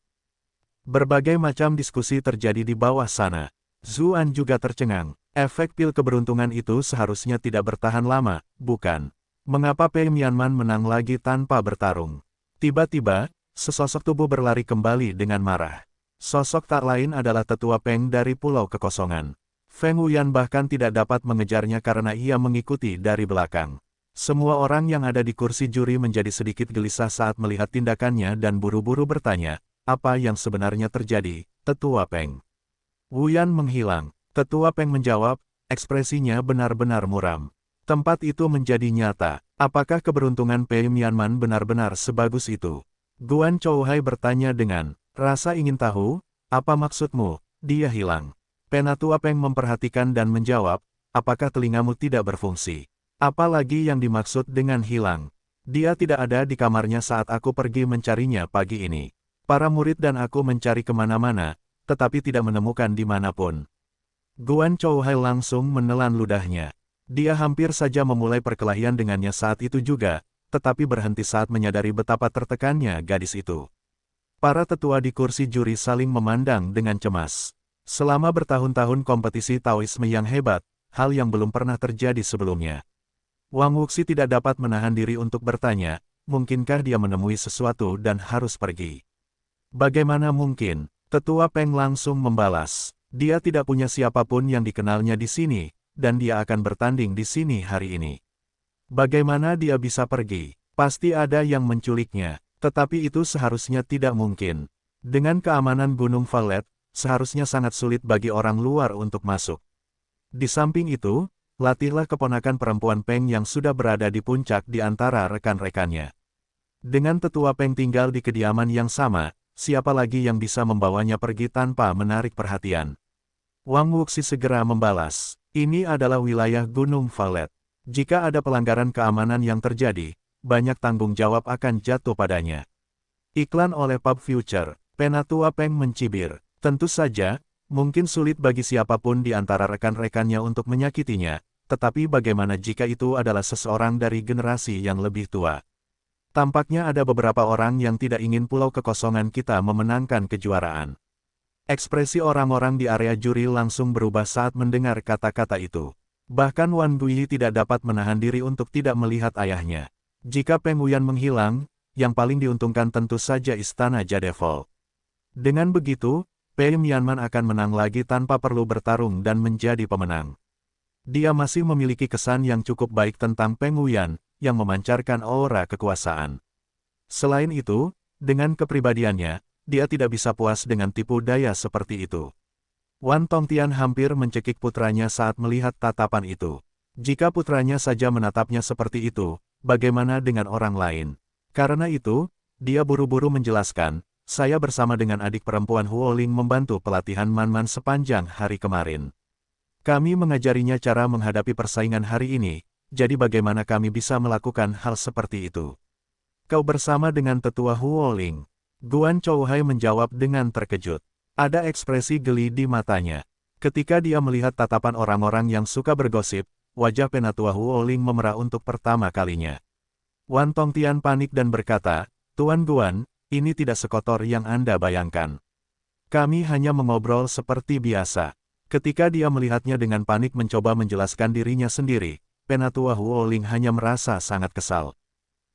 A: Berbagai macam diskusi terjadi di bawah sana. Zuan juga tercengang. Efek pil keberuntungan itu seharusnya tidak bertahan lama, bukan? Mengapa Pei Mianman menang lagi tanpa bertarung? Tiba-tiba, sesosok tubuh berlari kembali dengan marah. Sosok tak lain adalah tetua Peng dari Pulau Kekosongan. Feng Wuyan bahkan tidak dapat mengejarnya karena ia mengikuti dari belakang. Semua orang yang ada di kursi juri menjadi sedikit gelisah saat melihat tindakannya dan buru-buru bertanya, apa yang sebenarnya terjadi, tetua Peng? Wuyan menghilang. Tetua Peng menjawab, ekspresinya benar-benar muram. Tempat itu menjadi nyata. Apakah keberuntungan Pei Mianman benar-benar sebagus itu? Guan Chouhai bertanya dengan rasa ingin tahu, apa maksudmu? Dia hilang. Penatua Peng memperhatikan dan menjawab, apakah telingamu tidak berfungsi? Apalagi yang dimaksud dengan hilang? Dia tidak ada di kamarnya saat aku pergi mencarinya pagi ini. Para murid dan aku mencari kemana-mana, tetapi tidak menemukan dimanapun. Guan Chouhai langsung menelan ludahnya. Dia hampir saja memulai perkelahian dengannya saat itu juga, tetapi berhenti saat menyadari betapa tertekannya gadis itu. Para tetua di kursi juri saling memandang dengan cemas. Selama bertahun-tahun kompetisi Taoisme yang hebat, hal yang belum pernah terjadi sebelumnya. Wang Wuxi tidak dapat menahan diri untuk bertanya, mungkinkah dia menemui sesuatu dan harus pergi? Bagaimana mungkin? Tetua Peng langsung membalas. Dia tidak punya siapapun yang dikenalnya di sini, dan dia akan bertanding di sini hari ini. Bagaimana dia bisa pergi? Pasti ada yang menculiknya, tetapi itu seharusnya tidak mungkin. Dengan keamanan Gunung Valet, seharusnya sangat sulit bagi orang luar untuk masuk. Di samping itu, latihlah keponakan perempuan Peng yang sudah berada di puncak di antara rekan-rekannya. Dengan tetua Peng tinggal di kediaman yang sama, siapa lagi yang bisa membawanya pergi tanpa menarik perhatian? Wang Wuxi segera membalas, ini adalah wilayah Gunung Valet. Jika ada pelanggaran keamanan yang terjadi, banyak tanggung jawab akan jatuh padanya. Iklan oleh Pub Future, Penatua Peng mencibir. Tentu saja, mungkin sulit bagi siapapun di antara rekan-rekannya untuk menyakitinya, tetapi bagaimana jika itu adalah seseorang dari generasi yang lebih tua? Tampaknya ada beberapa orang yang tidak ingin pulau kekosongan kita memenangkan kejuaraan. Ekspresi orang-orang di area juri langsung berubah saat mendengar kata-kata itu. Bahkan Wan Guiyi tidak dapat menahan diri untuk tidak melihat ayahnya. Jika Peng Wuyan menghilang, yang paling diuntungkan tentu saja Istana Jadevol. Dengan begitu, Pei Mianman akan menang lagi tanpa perlu bertarung dan menjadi pemenang. Dia masih memiliki kesan yang cukup baik tentang Peng Wuyan, yang memancarkan aura kekuasaan. Selain itu, dengan kepribadiannya, dia tidak bisa puas dengan tipu daya seperti itu. Wan Tongtian hampir mencekik putranya saat melihat tatapan itu. Jika putranya saja menatapnya seperti itu, bagaimana dengan orang lain? Karena itu, dia buru-buru menjelaskan, saya bersama dengan adik perempuan Huoling membantu pelatihan Man-Man sepanjang hari kemarin. Kami mengajarinya cara menghadapi persaingan hari ini, jadi bagaimana kami bisa melakukan hal seperti itu? Kau bersama dengan tetua Huoling? Guan Chouhai menjawab dengan terkejut. Ada ekspresi geli di matanya. Ketika dia melihat tatapan orang-orang yang suka bergosip, wajah Penatua Huoling memerah untuk pertama kalinya. Wan Tongtian panik dan berkata, Tuan Guan, ini tidak sekotor yang Anda bayangkan. Kami hanya mengobrol seperti biasa. Ketika dia melihatnya dengan panik mencoba menjelaskan dirinya sendiri, Penatua Huoling hanya merasa sangat kesal.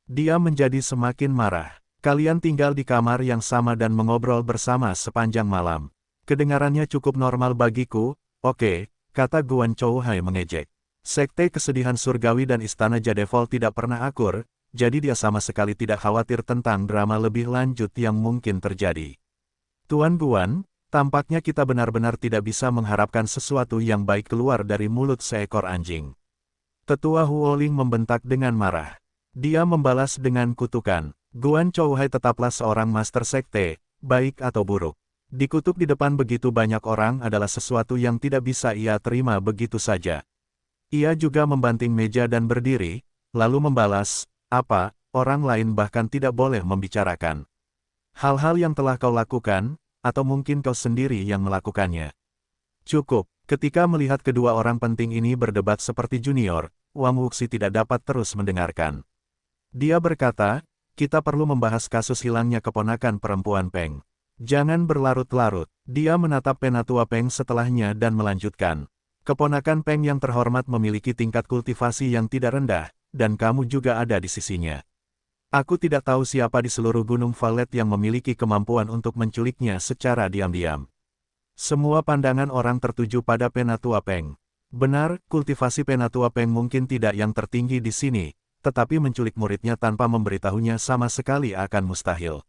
A: Dia menjadi semakin marah. Kalian tinggal di kamar yang sama dan mengobrol bersama sepanjang malam. Kedengarannya cukup normal bagiku, oke, kata Guan Chouhai mengejek. Sekte Kesedihan Surgawi dan Istana Jadevol tidak pernah akur, jadi dia sama sekali tidak khawatir tentang drama lebih lanjut yang mungkin terjadi. Tuan Guan, tampaknya kita benar-benar tidak bisa mengharapkan sesuatu yang baik keluar dari mulut seekor anjing. Tetua Huoling membentak dengan marah. Dia membalas dengan kutukan. Guan Chouhai tetaplah seorang master sekte, baik atau buruk. Dikutuk di depan begitu banyak orang adalah sesuatu yang tidak bisa ia terima begitu saja. Ia juga membanting meja dan berdiri, lalu membalas, apa, orang lain bahkan tidak boleh membicarakan. Hal-hal yang telah kau lakukan, atau mungkin kau sendiri yang melakukannya. Cukup, ketika melihat kedua orang penting ini berdebat seperti junior, Wang Wuxi tidak dapat terus mendengarkan. Dia berkata, kita perlu membahas kasus hilangnya keponakan perempuan Peng. Jangan berlarut-larut. Dia menatap Penatua Peng setelahnya dan melanjutkan. Keponakan Peng yang terhormat memiliki tingkat kultivasi yang tidak rendah, dan kamu juga ada di sisinya. Aku tidak tahu siapa di seluruh Gunung Valet yang memiliki kemampuan untuk menculiknya secara diam-diam. Semua pandangan orang tertuju pada Penatua Peng. Benar, kultivasi Penatua Peng mungkin tidak yang tertinggi di sini, tetapi menculik muridnya tanpa memberitahunya sama sekali akan mustahil.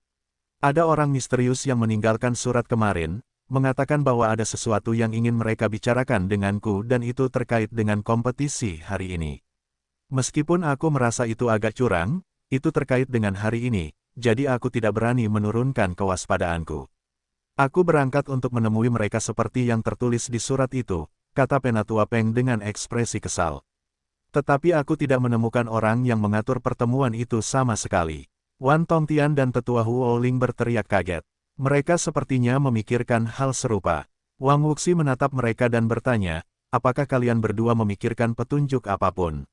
A: Ada orang misterius yang meninggalkan surat kemarin, mengatakan bahwa ada sesuatu yang ingin mereka bicarakan denganku dan itu terkait dengan kompetisi hari ini. Meskipun aku merasa itu agak curang, itu terkait dengan hari ini, jadi aku tidak berani menurunkan kewaspadaanku. Aku berangkat untuk menemui mereka seperti yang tertulis di surat itu, kata Penatua Peng dengan ekspresi kesal. Tetapi aku tidak menemukan orang yang mengatur pertemuan itu sama sekali. Wan Tongtian dan tetua Huoling berteriak kaget. Mereka sepertinya memikirkan hal serupa. Wang Wuxi menatap mereka dan bertanya, apakah kalian berdua memikirkan petunjuk apapun?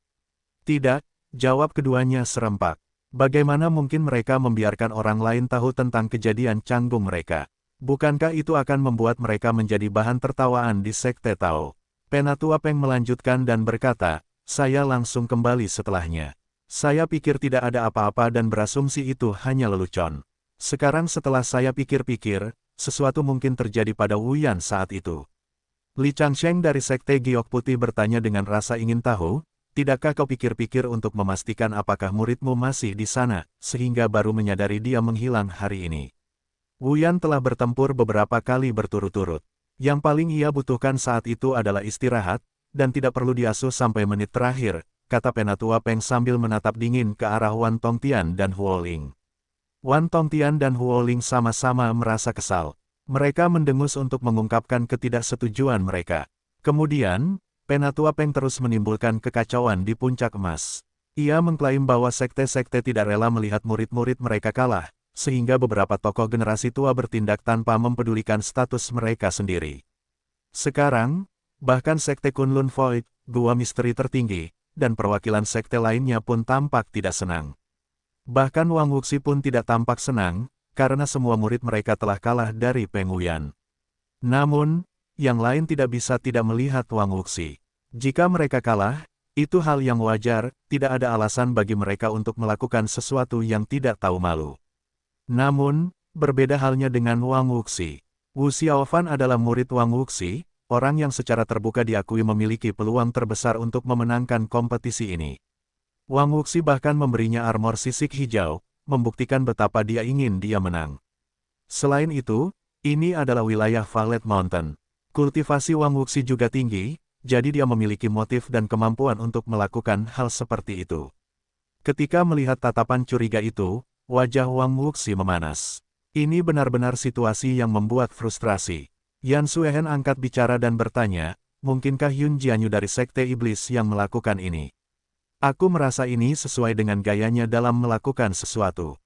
A: Tidak, jawab keduanya serempak. Bagaimana mungkin mereka membiarkan orang lain tahu tentang kejadian canggung mereka? Bukankah itu akan membuat mereka menjadi bahan tertawaan di Sekte Tao? Penatua Peng melanjutkan dan berkata, saya langsung kembali setelahnya. Saya pikir tidak ada apa-apa dan berasumsi itu hanya lelucon. Sekarang setelah saya pikir-pikir, sesuatu mungkin terjadi pada Wu Yan saat itu. Li Changsheng dari Sekte Giok Putih bertanya dengan rasa ingin tahu, tidakkah kau pikir-pikir untuk memastikan apakah muridmu masih di sana, sehingga baru menyadari dia menghilang hari ini? Wu Yan telah bertempur beberapa kali berturut-turut. Yang paling ia butuhkan saat itu adalah istirahat, dan tidak perlu diasuh sampai menit terakhir, kata Penatua Peng sambil menatap dingin ke arah Wan Tongtian dan Huo Ling. Wan Tongtian dan Huo Ling sama-sama merasa kesal. Mereka mendengus untuk mengungkapkan ketidaksetujuan mereka. Kemudian, Penatua Peng terus menimbulkan kekacauan di puncak emas. Ia mengklaim bahwa sekte-sekte tidak rela melihat murid-murid mereka kalah, sehingga beberapa tokoh generasi tua bertindak tanpa mempedulikan status mereka sendiri. Sekarang, bahkan Sekte Kunlun Void, Gua Misteri Tertinggi, dan perwakilan sekte lainnya pun tampak tidak senang. Bahkan Wang Wuxi pun tidak tampak senang, karena semua murid mereka telah kalah dari Peng Wuyan. Namun, yang lain tidak bisa tidak melihat Wang Wuxi. Jika mereka kalah, itu hal yang wajar, tidak ada alasan bagi mereka untuk melakukan sesuatu yang tidak tahu malu. Namun, berbeda halnya dengan Wang Wuxi. Wu Xiaofan adalah murid Wang Wuxi, orang yang secara terbuka diakui memiliki peluang terbesar untuk memenangkan kompetisi ini. Wang Wuxi bahkan memberinya armor sisik hijau, membuktikan betapa dia ingin dia menang. Selain itu, ini adalah wilayah Violet Mountain. Kultivasi Wang Wuxi juga tinggi, jadi dia memiliki motif dan kemampuan untuk melakukan hal seperti itu. Ketika melihat tatapan curiga itu, wajah Wang Wuxi memanas. Ini benar-benar situasi yang membuat frustrasi. Yan Suehen angkat bicara dan bertanya, mungkinkah Yun Jianyu dari Sekte Iblis yang melakukan ini? Aku merasa ini sesuai dengan gayanya dalam melakukan sesuatu.